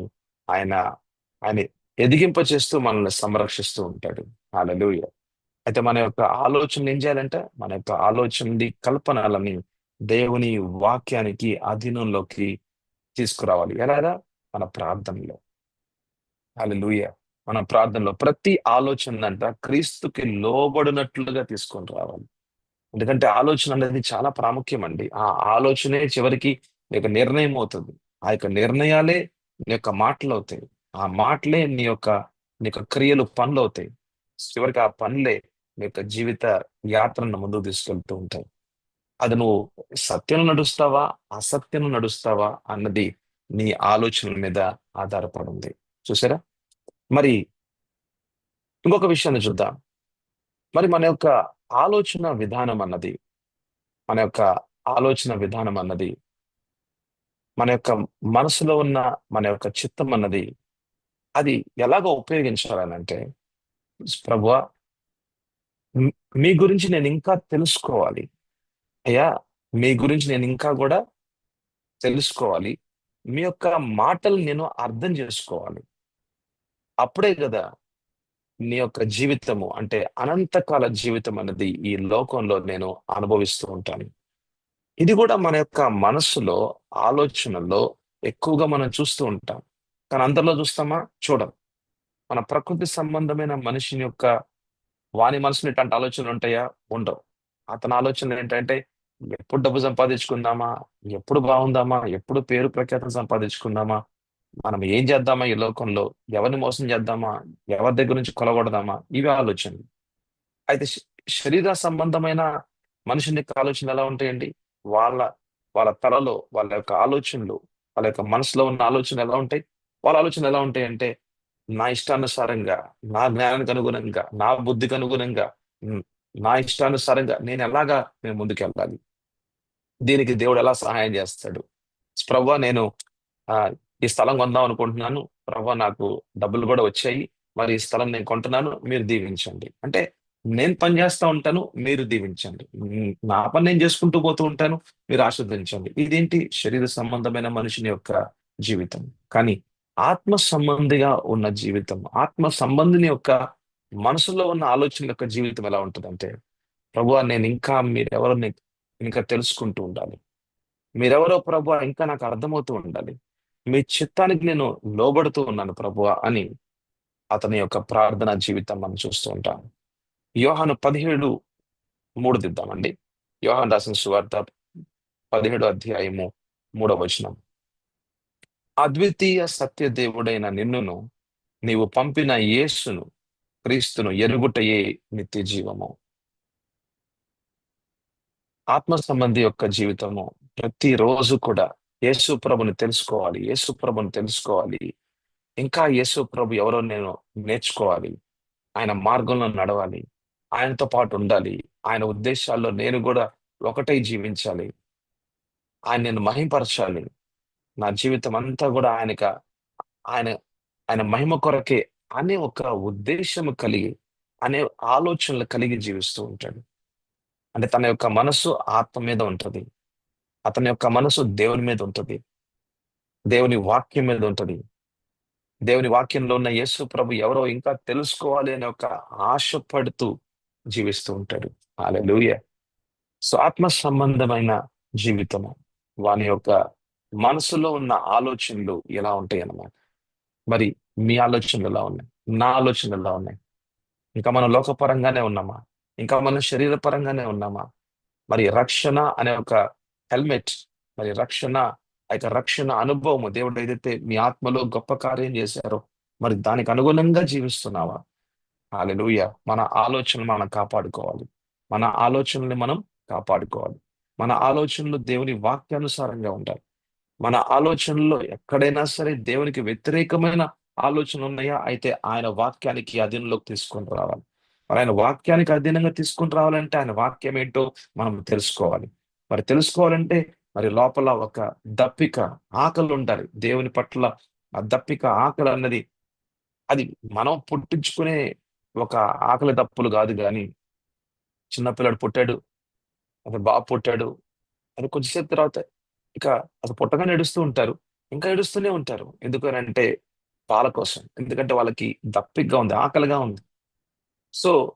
ఆయన ఆయన ఎదిగింప చేస్తూ మనల్ని సంరక్షిస్తూ ఉంటాడు. హల్లెలూయా. అయితే మన యొక్క ఆలోచనలు ఏం చేయాలంటే, మన యొక్క ఆలోచనని, కల్పనలని దేవుని వాక్యానికి అధీనంలోకి తీసుకురావాలి. ఎలాగా? మన ప్రార్థనలో. హల్లెలూయా. మన ప్రార్థనలో ప్రతి ఆలోచన అంట క్రీస్తుకి లోబడినట్లుగా తీసుకొని రావాలి. ఎందుకంటే ఆలోచన అనేది చాలా ప్రాముఖ్యం అండి. ఆ ఆలోచనే చివరికి నీ యొక్క నిర్ణయం అవుతుంది. ఆ యొక్క నిర్ణయాలే నీ యొక్క మాటలు అవుతాయి. ఆ మాటలే నీ యొక్క క్రియలు పనులు అవుతాయి. చివరికి ఆ పనులే నీ యొక్క జీవిత యాత్రను ముందుకు తీసుకెళ్తూ ఉంటాయి. అది నువ్వు సత్యంలో నడుస్తావా, అసత్యంలో నడుస్తావా అన్నది నీ ఆలోచనల మీద ఆధారపడి ఉంది. చూసారా? మరి ఇంకొక విషయాన్ని చూద్దాం. మరి మన యొక్క ఆలోచన విధానం అన్నది, మన యొక్క ఆలోచన విధానం అన్నది, మన యొక్క మనసులో ఉన్న మన యొక్క చిత్తం అన్నది, అది ఎలాగో ఉపయోగించాలనంటే, ప్రభువా, మ్- మీ గురించి నేను ఇంకా తెలుసుకోవాలి. అయ్యా, మీ గురించి నేను ఇంకా కూడా తెలుసుకోవాలి. మీ యొక్క మాటలు నేను అర్థం చేసుకోవాలి. అప్పుడే కదా నీ యొక్క జీవితము అంటే అనంతకాల జీవితం అన్నది ఈ లోకంలో నేను అనుభవిస్తూ ఉంటాను. ఇది కూడా మన యొక్క మనస్సులో, ఆలోచనల్లో ఎక్కువగా మనం చూస్తూ ఉంటాం. కానీ అందరిలో చూస్తామా? చూడం. మన ప్రకృతి సంబంధమైన మనిషిని యొక్క వాని మనసులో ఇట్లాంటి ఆలోచనలు ఉంటాయా? ఉండవు. అతని ఆలోచనలు ఏంటంటే ఎప్పుడు డబ్బు సంపాదించుకుందామా? ఎప్పుడు బాగుందామా? ఎప్పుడు పేరు ప్రఖ్యాతం సంపాదించుకుందామా? మనం ఏం చేద్దామా ఈ లోకంలో? ఎవరిని మోసం చేద్దామా? ఎవరి దగ్గర నుంచి కొలగొడదామా? ఇవి ఆలోచనలు. అయితే శరీర సంబంధమైన మనుషుని యొక్క ఆలోచనలు ఎలా ఉంటాయండి? వాళ్ళ వాళ్ళ తలలో వాళ్ళ యొక్క ఆలోచనలు, వాళ్ళ యొక్క మనసులో ఉన్న ఆలోచనలు ఎలా ఉంటాయి? వాళ్ళ ఆలోచనలు ఎలా ఉంటాయంటే, నా ఇష్టానుసారంగా, నా జ్ఞానానికి అనుగుణంగా, నా బుద్ధికి అనుగుణంగా, ఉమ్, నా ఇష్టానుసారంగా నేను ముందుకెళ్ళాలి. దీనికి దేవుడు ఎలా సహాయం చేస్తాడు? ప్రభువా, నేను ఆ ఈ స్థలం కొందాం అనుకుంటున్నాను. ప్రభా, నాకు డబ్బులు కూడా వచ్చాయి. మరి ఈ స్థలం నేను కొంటున్నాను, మీరు దీవించండి. అంటే నేను పని చేస్తా ఉంటాను, మీరు దీవించండి. నా పని నేను చేసుకుంటూ పోతూ ఉంటాను, మీరు ఆశీర్వదించండి. ఇదేంటి? శరీర సంబంధమైన మనిషిని యొక్క జీవితం. కానీ ఆత్మ సంబంధిగా ఉన్న జీవితం, ఆత్మ సంబంధిని యొక్క మనసులో ఉన్న ఆలోచన యొక్క జీవితం ఎలా ఉంటుందంటే, ప్రభువా, నేను ఇంకా మీరెవరో ఇంకా తెలుసుకుంటూ ఉండాలి. మీరెవరో ప్రభువా ఇంకా నాకు అర్థమవుతూ ఉండాలి. మీ చిత్తానికి నేను లోబడుతూ ఉన్నాను ప్రభువా అని అతని యొక్క ప్రార్థన జీవితం మనం చూస్తూ ఉంటాం. యోహాను 17:3 దిద్దామండి. యోహాను రాసిన సువార్త 17 అధ్యాయము 3 వచనం. అద్వితీయ సత్య దేవుడైన నిన్నును నీవు పంపిన యేసును క్రీస్తును ఎరుగుటయే నిత్య జీవము. ఆత్మ సంబంధి యొక్క జీవితము ప్రతిరోజు కూడా యేసు ప్రభుని తెలుసుకోవాలి. యేసు ప్రభుని తెలుసుకోవాలి. ఇంకా యేసు ప్రభు ఎవరో నేను నేర్చుకోవాలి. ఆయన మార్గంలో నడవాలి. ఆయనతో పాటు ఉండాలి. ఆయన ఉద్దేశాల్లో నేను కూడా ఒకటై జీవించాలి. ఆయన నేను మహింపరచాలి. నా జీవితం అంతా కూడా ఆయన ఆయన మహిమ కొరకే అనే ఒక ఉద్దేశం కలిగి, అనే ఆలోచనలు కలిగి జీవిస్తూ ఉంటాడు. అంటే తన యొక్క మనసు ఆత్మ మీద ఉంటది. అతని యొక్క మనసు దేవుని మీద ఉంటది. దేవుని వాక్యం మీద ఉంటది. దేవుని వాక్యంలో ఉన్న యేసు ప్రభు ఎవరో ఇంకా తెలుసుకోవాలి అనే ఒక ఆశపడుతూ జీవిస్తూ ఉంటాడు. హల్లెలూయా. సో ఆత్మ సంబంధమైన జీవితము, వాని యొక్క మనసులో ఉన్న ఆలోచనలు ఎలా ఉంటాయి అన్నమాట. మరి మీ ఆలోచనలు ఎలా ఉన్నాయి? నా ఆలోచనలు ఎలా ఉన్నాయి? ఇంకా మనం లోకపరంగానే ఉన్నామా? ఇంకా మనం శరీరపరంగానే ఉన్నామా? మరి రక్షణ అనే ఒక హెల్మెట్, మరి ఆ యొక్క రక్షణ అనుభవము దేవుడు ఏదైతే మీ ఆత్మలో గొప్ప కార్యం చేశారో, మరి దానికి అనుగుణంగా జీవిస్తున్నావా? హల్లెలూయా. మన ఆలోచనలు మనం కాపాడుకోవాలి. మన ఆలోచనల్ని మనం కాపాడుకోవాలి. మన ఆలోచనలు దేవుని వాక్యానుసారంగా ఉండాలి. మన ఆలోచనల్లో ఎక్కడైనా సరే దేవునికి వ్యతిరేకమైన ఆలోచనలు ఉన్నాయా? అయితే ఆయన వాక్యానికి అధీనంలోకి తీసుకొని రావాలి. మరి ఆయన వాక్యానికి అధీనంగా తీసుకొని రావాలంటే ఆయన వాక్యం ఏంటో మనం తెలుసుకోవాలి. మరి తెలుసుకోవాలంటే మరి లోపల ఒక దప్పిక, ఆకలి ఉండాలి. దేవుని పట్ల ఆ దప్పిక, ఆకలి అన్నది అది మనం పుట్టించుకునే ఒక ఆకలి దప్పులు కాదు గాని, చిన్నపిల్లాడు పుట్టాడు, అతను బాబు పుట్టాడు. అది కొంచెంసేపు తర్వాత ఇక అసలు పుట్టగానే ఏడుస్తూ ఉంటారు. ఇంకా ఏడుస్తూనే ఉంటారు. ఎందుకనంటే పాల కోసం. ఎందుకంటే వాళ్ళకి దప్పికగా ఉంది, ఆకలిగా ఉంది. సో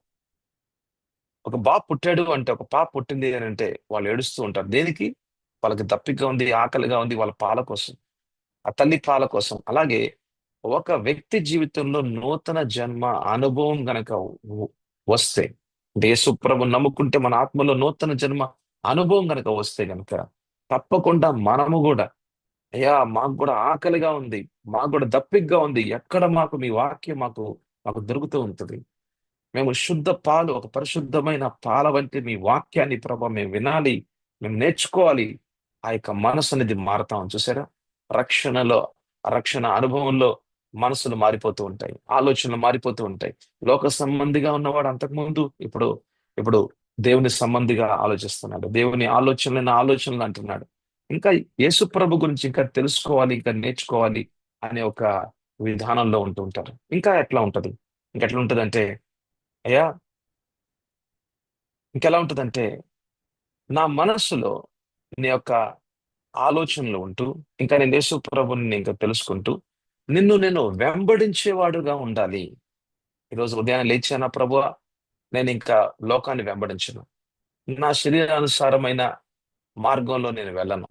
ఒక బాబు పుట్టాడు అంటే, ఒక పాప పుట్టింది అనంటే వాళ్ళు ఏడుస్తూ ఉంటారు. దేనికి? వాళ్ళకి దప్పికగా ఉంది, ఆకలిగా ఉంది వాళ్ళ పాల కోసం. ఆ తల్లి పాల కోసం. అలాగే ఒక వ్యక్తి జీవితంలో నూతన జన్మ అనుభవం గనక వ- వస్తే, అంటే యేసు ప్రభు నమ్ముకుంటే మన ఆత్మలో నూతన జన్మ అనుభవం గనక వస్తే గనక తప్పకుండా మనము కూడా, అయ్యా మాకు కూడా ఆకలిగా ఉంది, మాకు కూడా దప్పిగ్గా ఉంది, ఎక్కడ మాకు మీ వాక్యం మాకు మాకు దొరుకుతూ ఉంటుంది. మేము శుద్ధ పాలు, ఒక పరిశుద్ధమైన పాల వంటి మీ వాక్యాన్ని ప్రభా మేము వినాలి, మేము నేర్చుకోవాలి. ఆ యొక్క మనసు అనేది మారుతాం చూసారా. రక్షణలో, రక్షణ అనుభవంలో మనసులు మారిపోతూ ఉంటాయి, ఆలోచనలు మారిపోతూ ఉంటాయి. లోక సంబంధిగా ఉన్నవాడు అంతకుముందు ఇప్పుడు ఇప్పుడు దేవుని సంబంధిగా ఆలోచిస్తున్నాడు, దేవుని ఆలోచనలైన ఆలోచనలు అంటున్నాడు. ఇంకా యేసు ప్రభు గురించి ఇంకా తెలుసుకోవాలి, ఇంకా నేర్చుకోవాలి అనే ఒక విధానంలో ఉంటూ ఉంటారు. ఇంకా ఎట్లా ఉంటది, ఇంకెట్లా ఉంటదంటే, అయ్యా ఇంకెలా ఉంటదంటే, నా మనస్సులో నీ యొక్క ఆలోచనలు ఉంటూ, ఇంకా నేను యేసు ప్రభుని ఇంకా తెలుసుకుంటూ, నిన్ను నేను వెంబడించేవాడుగా ఉండాలి. ఈరోజు ఉదయాన్నే లేచానా ప్రభువా, నేను ఇంకా లోకాన్ని వెంబడించను, నా శరీరానుసారమైన మార్గంలో నేను వెళ్ళను.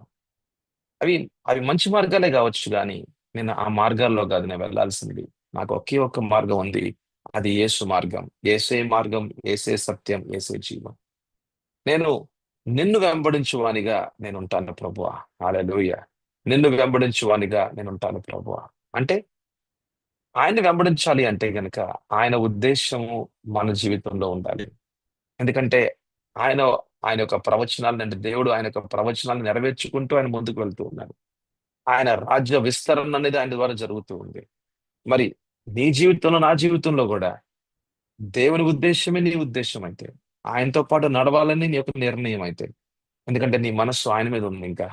అవి అవి మంచి మార్గాలే కావచ్చు, కానీ నేను ఆ మార్గాల్లో కాదు నేను వెళ్ళాల్సింది. నాకు ఒకే ఒక్క మార్గం ఉంది, అది యేసు మార్గం. ఏసే మార్గం, ఏసే సత్యం, ఏసే జీవం. నేను నిన్ను వెంబడించువానిగా నేను ఉంటాను ప్రభువా. హల్లెలూయా. నిన్ను వెంబడించువానిగా నేను ఉంటాను ప్రభువా. అంటే ఆయన్ని వెంబడించాలి అంటే గనక ఆయన ఉద్దేశము మన జీవితంలో ఉండాలి. ఎందుకంటే ఆయన ఆయన యొక్క ప్రవచనాలను, అంటే దేవుడు ఆయన యొక్క ప్రవచనాలను నెరవేర్చుకుంటూ ఆయన ముందుకు వెళ్తూ ఉన్నాడు. ఆయన రాజ్య విస్తరణ అనేది ఆయన ద్వారా జరుగుతూ ఉంది. మరి నీ జీవితంలో, నా జీవితంలో కూడా దేవుని ఉద్దేశమే నీ ఉద్దేశం అయితే, ఆయనతో పాటు నడవాలని నీ యొక్క నిర్ణయం అయితే, ఎందుకంటే నీ మనస్సు ఆయన మీద ఉంది. ఇంకా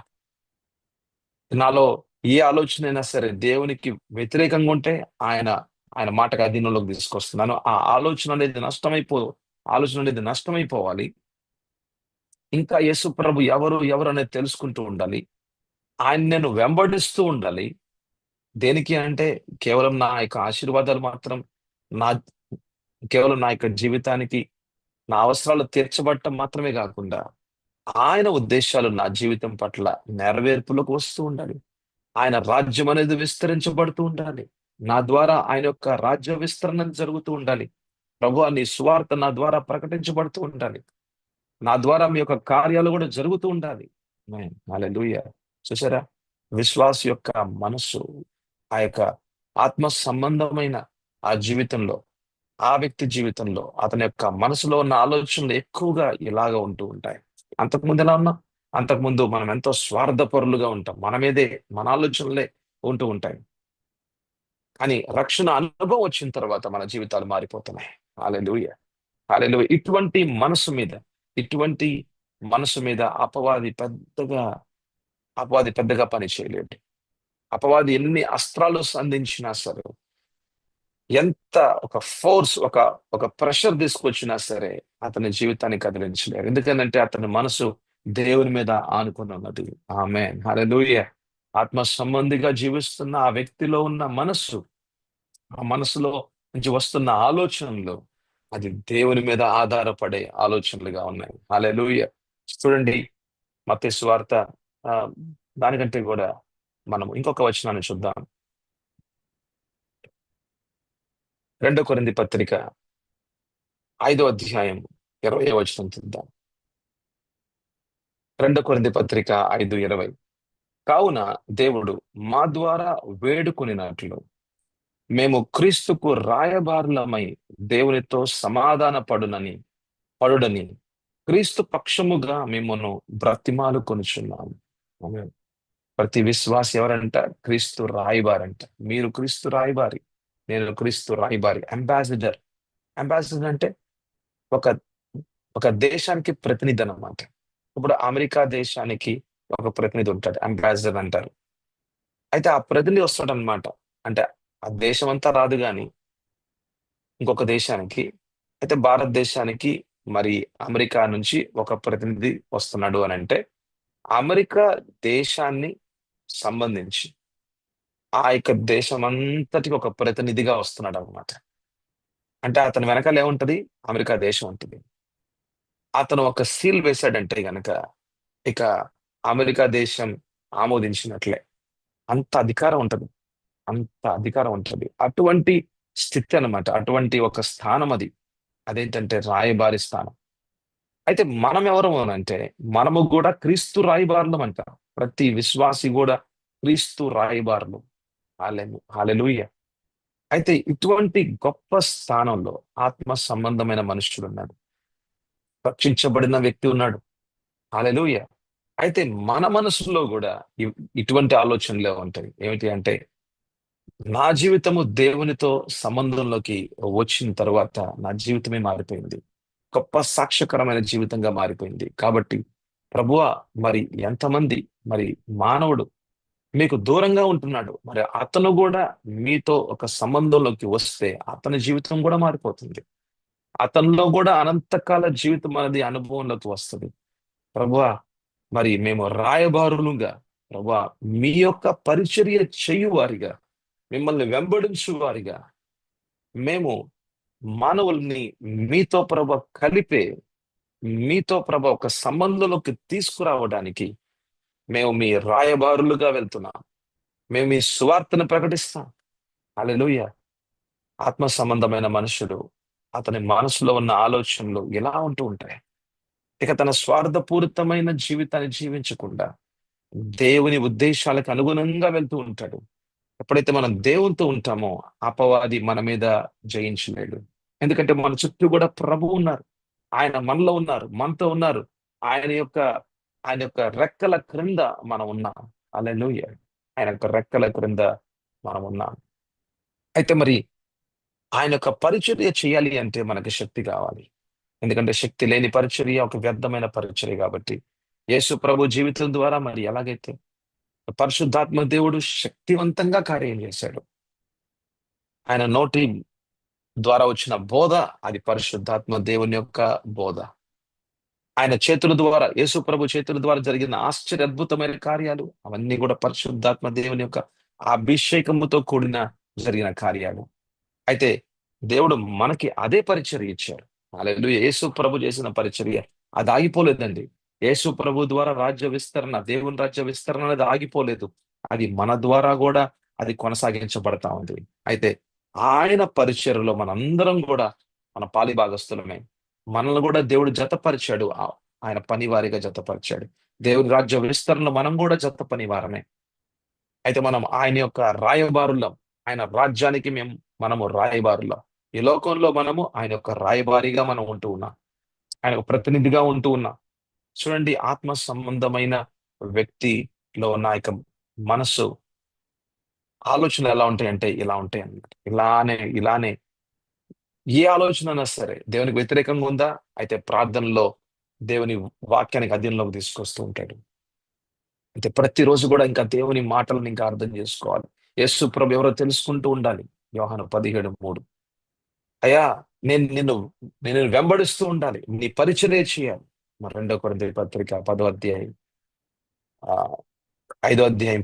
నాలో ఏ ఆలోచన అయినా సరే దేవునికి వ్యతిరేకంగా ఉంటే ఆయన ఆయన మాటకు అధీనంలోకి తీసుకొస్తున్నాను. ఆ ఆలోచన అనేది నష్టమైపోవాలి. ఇంకా యేసు ప్రభు ఎవరు ఎవరు అనేది తెలుసుకుంటూ ఉండాలి. ఆయన నేను వెంబడిస్తూ ఉండాలి. దేనికి అంటే కేవలం నా యొక్క ఆశీర్వాదాలు మాత్రం, నా కేవలం నా యొక్క జీవితానికి నా అవసరాలు తీర్చబడటం మాత్రమే కాకుండా ఆయన ఉద్దేశాలు నా జీవితం పట్ల నెరవేర్పులకు వస్తూ ఉండాలి. ఆయన రాజ్యం అనేది విస్తరించబడుతూ ఉండాలి. నా ద్వారా ఆయన యొక్క రాజ్య విస్తరణ జరుగుతూ ఉండాలి. ప్రభువా నీ సువార్త నా ద్వారా ప్రకటించబడుతూ ఉండాలి. నా ద్వారా మీ యొక్క కార్యాలు కూడా జరుగుతూ ఉండాలి. హల్లెలూయా. చూసారా, విశ్వాస యొక్క మనస్సు, ఆ యొక్క ఆత్మ సంబంధమైన ఆ జీవితంలో, ఆ వ్యక్తి జీవితంలో అతని యొక్క మనసులో ఉన్న ఆలోచనలు ఎక్కువగా ఇలాగా ఉంటూ ఉంటాయి. అంతకుముందు ఎలా ఉన్నాం? అంతకుముందు మనం ఎంతో స్వార్థపరులుగా ఉంటాం, మన మీదే మన ఆలోచనలే ఉంటూ ఉంటాయి. కానీ రక్షణ అనుభవం వచ్చిన తర్వాత మన జీవితాలు మారిపోతున్నాయి. హల్లెలూయా. హల్లెలూయా. ఇటువంటి మనసు మీద అపవాది పెద్దగా పని చేయలేడు. అపవాది ఎన్ని అస్త్రాలు సంధించినా సరే, ఎంత ఒక ఫోర్స్, ఒక ప్రెషర్ తీసుకొచ్చినా సరే అతని జీవితాన్ని కదిలించలేరు. ఎందుకంటే అతని మనసు దేవుని మీద ఆనుకుని ఉన్నది. ఆమేన్. హల్లెలూయా. ఆత్మ సంబంధిగా జీవిస్తున్న ఆ వ్యక్తిలో ఉన్న మనస్సు, ఆ మనసులో నుంచి వస్తున్న ఆలోచనలు, అది దేవుని మీద ఆధారపడే ఆలోచనలుగా ఉన్నాయి. హల్లెలూయా. చూడండి, మత్తయి సువార్త ఆ, దానికంటే కూడా మనం ఇంకొక వచనాన్ని చూద్దాం. 2 కొరింథీ పత్రిక 5వ అధ్యాయం 20వ వచనం చూద్దాం. 2 కొరింథీ పత్రిక 5:20. కావున దేవుడు మా ద్వారా వేడుకొనినట్లు మేము క్రీస్తుకు రాయబారులమై దేవునితో సమాధాన పడుడని క్రీస్తు పక్షముగా మిమ్మను బ్రతిమాలు కొనుచున్నాము. ఆమేన్. ప్రతి విశ్వాసి ఎవరంట? క్రీస్తు రాయబారంట. మీరు క్రీస్తు రాయబారి, నేను క్రీస్తు రాయబారి, అంబాసిడర్. అంబాసిడర్ అంటే ఒక ఒక దేశానికి ప్రతినిధి అన్నమాట. ఇప్పుడు అమెరికా దేశానికి ఒక ప్రతినిధి ఉంటాడు, అంబాసిడర్ అంటారు. అయితే ఆ ప్రతినిధి వస్తాడనమాట. అంటే ఆ దేశం అంతా రాదు గాని ఇంకొక దేశానికి, అయితే భారతదేశానికి మరి అమెరికా నుంచి ఒక ప్రతినిధి వస్తున్నాడు అని అంటే, అమెరికా దేశాన్ని సంబంధించి ఆ యొక్క దేశం అంతటికి ఒక ప్రతినిధిగా వస్తున్నాడు అనమాట. అంటే అతని వెనకాల ఏముంటది? అమెరికా దేశం ఉంటుంది. అతను ఒక సీల్ వేశాడంటే గనక ఇక అమెరికా దేశం ఆమోదించినట్లే. అంత అధికారం ఉంటది. అంత అధికారం ఉంటది. అటువంటి స్థితి అన్నమాట. అటువంటి ఒక స్థానం అది. అదేంటంటే రాయబారి స్థానం. అయితే మనం ఎవరు అనంటే మనము కూడా క్రీస్తు రాయబారులం అంట. ప్రతి విశ్వాసి కూడా క్రీస్తు రాయబారులు. హల్లెలూయా. అయితే ఇటువంటి గొప్ప స్థానంలో ఆత్మ సంబంధమైన మనుష్యుడున్నాడు. రక్షించబడిన వ్యక్తి ఉన్నాడు. హల్లెలూయా. అయితే మన మనసులో కూడా ఇటువంటి ఆలోచనలే ఉంటాయి. ఏమిటి అంటే నా జీవితము దేవునితో సంబంధంలోకి వచ్చిన తర్వాత నా జీవితమే మారిపోయింది. గొప్ప సాక్ష్యకరమైన జీవితంగా మారిపోయింది. కాబట్టి ప్రభువా, మరి ఎంతమంది, మరి మానవుడు మీకు దూరంగా ఉంటున్నాడు. మరి అతను కూడా మీతో ఒక సంబంధంలోకి వస్తే అతని జీవితం కూడా మారిపోతుంది. అతనిలో కూడా అనంతకాల జీవితం అనేది అనుభవంలోకి వస్తుంది. ప్రభువా, మరి మేము రాయబారులుగా, ప్రభువా, మీ యొక్క పరిచర్య చేయువారిగా, మిమ్మల్ని వెంబడించు వారిగా మేము మానవుల్ని మీతో ప్రభ కలిపే, మీతో ప్రభ ఒక సంబంధంలోకి తీసుకురావడానికి మేము మీ రాయబారులుగా వెళ్తున్నాం. మేము మీ సువార్తను ప్రకటిస్తాం. హల్లెలూయా. ఆత్మ సంబంధమైన మనుషుడు, అతని మనసులో ఉన్న ఆలోచనలు ఎలా ఉంటూ ఉంటాయి. ఇక తన స్వార్థపూరితమైన జీవితాన్ని జీవించకుండా దేవుని ఉద్దేశాలకు అనుగుణంగా వెళ్తూ ఉంటాడు. ఎప్పుడైతే మనం దేవునితో ఉంటామో అపవాది మన మీద జయించలేడు. ఎందుకంటే మన చుట్టూ కూడా ప్రభు ఉన్నారు. ఆయన మనలో ఉన్నారు, మనతో ఉన్నారు. ఆయన యొక్క ఆయన యొక్క రెక్కల క్రింద మనం ఉన్నాం. హల్లెలూయా. ఆయన యొక్క రెక్కల క్రింద మనం ఉన్నాం. అయితే మరి ఆయన యొక్క పరిచర్య చేయాలి అంటే మనకి శక్తి కావాలి. ఎందుకంటే శక్తి లేని పరిచర్య ఒక వ్యర్థమైన పరిచర్య కాబట్టి యేసు ప్రభు జీవితం ద్వారా మరి ఎలాగైతే పరిశుద్ధాత్మ దేవుడు శక్తివంతంగా కార్యం చేశాడు. ఆయన నోటి ద్వారా వచ్చిన బోధ అది పరిశుద్ధాత్మ దేవుని యొక్క బోధ. ఆయన చేతుల ద్వారా, యేసు ప్రభు చేతుల ద్వారా జరిగిన ఆశ్చర్య అద్భుతమైన కార్యాలు అవన్నీ కూడా పరిశుద్ధాత్మ దేవుని యొక్క అభిషేకముతో కూడిన జరిగిన కార్యాలు. అయితే దేవుడు మనకి అదే పరిచర్య ఇచ్చారు. హల్లెలూయా. యేసు ప్రభు చేసిన పరిచర్య అది ఆగిపోలేదండి. యేసు ప్రభు ద్వారా రాజ్య విస్తరణ, దేవుని రాజ్య విస్తరణ అనేది ఆగిపోలేదు. అది మన ద్వారా కూడా అది కొనసాగించబడతా ఉంది. అయితే ఆయన పరిచర్యలో మనందరం కూడా మన పాలి భాగస్థులమే. మనల్ని కూడా దేవుడు జతపరిచాడు. ఆయన పనివారిగా జతపరిచాడు. దేవుని రాజ్య విస్తరణలో మనం కూడా జత పనివారమే. అయితే మనం ఆయన యొక్క రాయబారులం. ఆయన రాజ్యానికి మనము రాయబారులం. ఈ లోకంలో మనము ఆయన యొక్క రాయబారిగా మనం ఉంటూ ఉన్నాం. ఆయన ఒక ప్రతినిధిగా ఉంటూ ఉన్నాం. చూడండి, ఆత్మ సంబంధమైన వ్యక్తిలో ఉన్న యొక్క మనసు ఆలోచనలు ఎలా ఉంటాయంటే ఇలా ఉంటాయి అన్నమాట. ఇలానే ఏ ఆలోచన అయినా సరే దేవునికి వ్యతిరేకంగా ఉందా, అయితే ప్రార్థనలో దేవుని వాక్యానికి అధీనంలోకి తీసుకొస్తూ ఉంటాడు. అయితే ప్రతిరోజు కూడా ఇంకా దేవుని మాటలను ఇంకా అర్థం చేసుకోవాలి. యేసు ప్రభు ఎవరో తెలుసుకుంటూ ఉండాలి. యోహాను 17:3. అయ్యా, నేను నిన్ను నేను వెంబడిస్తూ ఉండాలి, నీ పరిచర్య చేయాలి. మరి 2 కొరింథీ పత్రిక 10వ అధ్యాయం, ఆ 5వ అధ్యాయం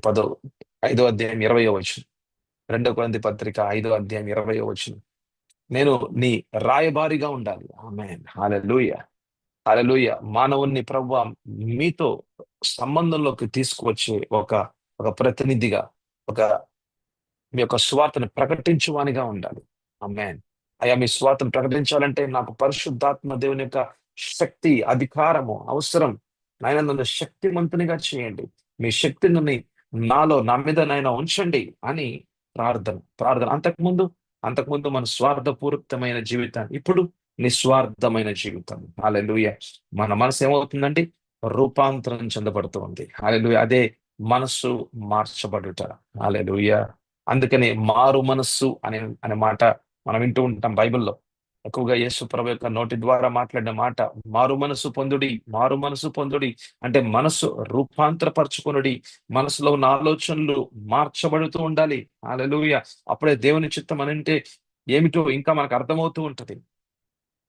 20వ వచనం. 2 కొరింథీ పత్రిక 5వ అధ్యాయం 20వ వచనం. నేను నీ రాయబారిగా ఉండాలి. ఆమేన్. హల్లెలూయా. హల్లెలూయా. మానవుణ్ణి ప్రభువా మీతో సంబంధంలోకి తీసుకువచ్చే ఒక ఒక ప్రతినిధిగా, ఒక మీ యొక్క సువార్తను ప్రకటించువానిగా ఉండాలి. ఆమేన్. అయ్యా, మీ సువార్తను ప్రకటించాలంటే నాకు పరిశుద్ధాత్మ దేవుని యొక్క శక్తి, అధికారము అవసరం. నాయన నన్ను శక్తిమంతునిగా చేయండి. మీ శక్తిని నా మీద నాయన ఉంచండి అని ప్రార్థన ప్రార్థన. అంతకుముందు మన స్వార్థపూరితమైన జీవితాన్ని, ఇప్పుడు నిస్వార్థమైన జీవితం. హల్లెలూయా. మన మనసు ఏమవుతుందండి? రూపాంతరం చెందబడుతూ ఉంది. హల్లెలూయా. అదే మనస్సు మార్చబడుట. హల్లెలూయా. అందుకనే మారు మనస్సు అనే మాట మనం వింటూ ఉంటాం బైబిల్లో. ఎక్కువగా యేసు ప్రభు యొక్క నోటి ద్వారా మాట్లాడిన మాట, మారు మనసు పొందుడి, మారు మనసు పొందుడి. అంటే మనసు రూపాంతరపరచుకొనుడి. మనసులో ఉన్న ఆలోచనలు మార్చబడుతూ ఉండాలి. హల్లెలూయా. అప్పుడే దేవుని చిత్తం అనంటే ఏమిటో ఇంకా మనకు అర్థమవుతూ ఉంటది.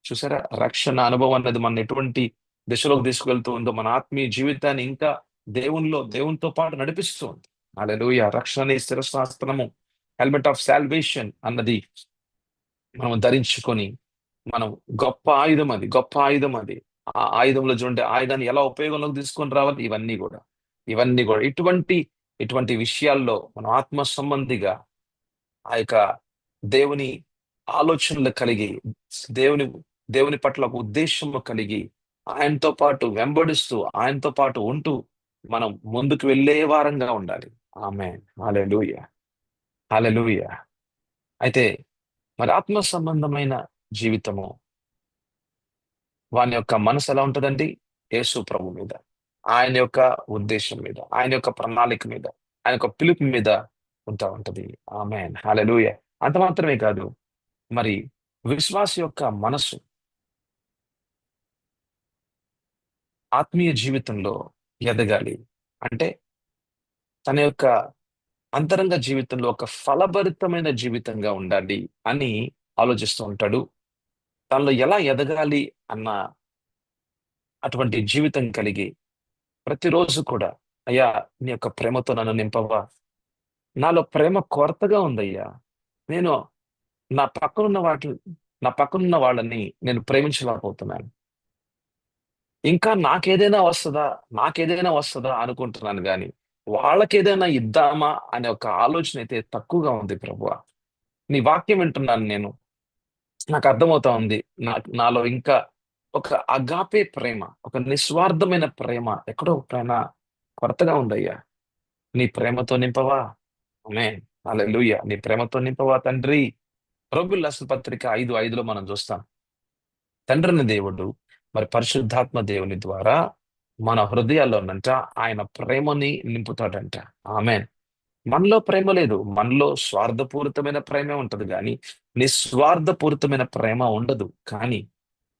చూసారా, రక్షణ అనుభవం అన్నది మన ఎటువంటి దిశలోకి తీసుకువెళ్తూ ఉందో, మన ఆత్మీయ జీవితాన్ని ఇంకా దేవునితో పాటు నడిపిస్తూ ఉంది. హల్లెలూయా. రక్షణ అనే శిరస్త్రాస్త్రము, హెల్మెట్ ఆఫ్ సాల్వేషన్ అన్నది మనం ధరించుకొని, మనం గొప్ప ఆయుధం అది. ఆ ఆయుధంలో చూడండి, ఆయుధాన్ని ఎలా ఉపయోగంలోకి తీసుకొని రావాలి, ఇవన్నీ కూడా ఇటువంటి ఇటువంటి విషయాల్లో మనం ఆత్మ సంబంధిగా ఆ యొక్క దేవుని ఆలోచనలు కలిగి, దేవుని దేవుని పట్ల ఒక ఉద్దేశము కలిగి, ఆయనతో పాటు వెంబడిస్తూ, ఆయనతో పాటు ఉంటూ మనం ముందుకు వెళ్ళే వారంగా ఉండాలి. ఆమేన్. హల్లెలూయా. హల్లెలూయా. అయితే మరి ఆత్మ సంబంధమైన జీవితము, వాని యొక్క మనసు ఎలా ఉంటదండి? యేసు ప్రభు మీద, ఆయన యొక్క ఉద్దేశం మీద, ఆయన యొక్క ప్రణాళిక మీద, ఆయన యొక్క పిలుపు మీద ఉంటా ఉంటది. ఆమేన్. హల్లెలూయా. అంత మాత్రమే కాదు, మరి విశ్వాస యొక్క మనసు ఆత్మీయ జీవితంలో ఎదగాలి అంటే, తన యొక్క అంతరంగ జీవితంలో ఒక ఫలభరితమైన జీవితంగా ఉండాలి అని ఆలోచిస్తూ ఉంటాడు. తనలో ఎలా ఎదగాలి అన్న అటువంటి జీవితం కలిగి ప్రతిరోజు కూడా, అయ్యా నీ యొక్క ప్రేమతో నన్ను నింపవా, నాలో ప్రేమ కొరతగా ఉందయ్యా, నేను నా పక్కనున్న వాటి నా పక్కనున్న వాళ్ళని నేను ప్రేమించలేకపోతున్నాను, ఇంకా నాకేదైనా వస్తుందా అనుకుంటున్నాను గాని వాళ్ళకేదైనా ఇద్దామా అనే ఒక ఆలోచన అయితే తక్కువగా ఉంది ప్రభువా. నీ వాక్యం వింటున్నాను నేను, నాకు అర్థమవుతా ఉంది. నాలో ఇంకా ఒక అగాపే ప్రేమ, ఒక నిస్వార్థమైన ప్రేమ ఎక్కడో పైన కొరతగా ఉందయ్యా. నీ ప్రేమతో నింపవా. ఆమేన్. హల్లెలూయా. నీ ప్రేమతో నింపవా తండ్రి. రోమియోలు రాసిన పత్రిక 5:5 మనం చూస్తాం. తండ్రిని దేవుడు మరి పరిశుద్ధాత్మ దేవుని ద్వారా మన హృదయాల్లోనంట ఆయన ప్రేమని నింపుతాడంట. ఆమేన్. మనలో ప్రేమ లేదు. మనలో స్వార్థపూరితమైన ప్రేమే ఉంటది గాని, నిస్వార్థపూరితమైన ప్రేమ ఉండదు. కానీ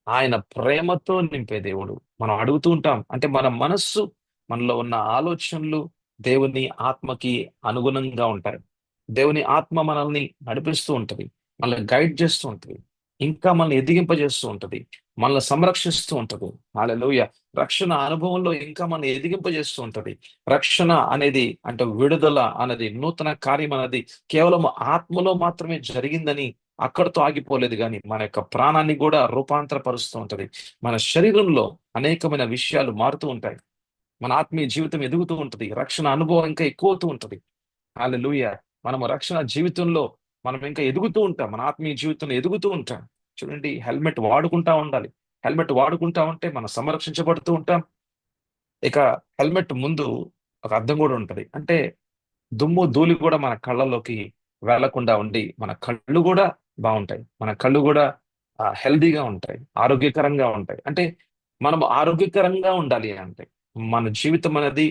ఆయన ప్రేమతో నింపే దేవుడు. మనం అడుగుతూ ఉంటాం. అంటే మన మనస్సు, మనలో ఉన్న ఆలోచనలు దేవుని ఆత్మకి అనుగుణంగా ఉంటాయి. దేవుని ఆత్మ మనల్ని నడిపిస్తూ ఉంటది. మనల్ని గైడ్ చేస్తూ ఉంటది. ఇంకా మనల్ని ఎదిగింపజేస్తూ ఉంటది. మనల్ని సంరక్షిస్తూ ఉంటది. హల్లెలూయా. రక్షణ అనుభవంలో ఇంకా మనల్ని ఎదిగింపజేస్తూ ఉంటది. రక్షణ అనేది అంటే విడుదల అనేది, నూతన కార్యం అనేది కేవలం ఆత్మలో మాత్రమే జరిగిందని అక్కడితో ఆగిపోలేదు గాని మన యొక్క ప్రాణాన్ని కూడా రూపాంతరపరుస్తూ ఉంటది. మన శరీరంలో అనేకమైన విషయాలు మారుతూ ఉంటాయి. మన ఆత్మీయ జీవితం ఎదుగుతూ ఉంటది. రక్షణ అనుభవం ఇంకా ఎక్కువవుతూ ఉంటది. హల్లెలూయా. మనము రక్షణ జీవితంలో మనం ఇంకా ఎదుగుతూ ఉంటాం. మన ఆత్మీయ జీవితంలో ఎదుగుతూ ఉంటాం. చూడండి, హెల్మెట్ వాడుకుంటా ఉండాలి. హెల్మెట్ వాడుకుంటా ఉంటే మనం సంరక్షించబడుతూ ఉంటాం. ఇక హెల్మెట్ ముందు ఒక అద్దం కూడా ఉంటది. అంటే దుమ్ము, ధూళి కూడా మన కళ్ళలోకి వెళ్లకుండా ఉండి, మన కళ్ళు కూడా బావుంటాయి. మన కళ్ళు కూడా హెల్తీగా ఉంటాయి. ఆరోగ్యకరంగా ఉంటాయి. అంటే మనం ఆరోగ్యకరంగా ఉండాలి అంటే, మన జీవితం అనేది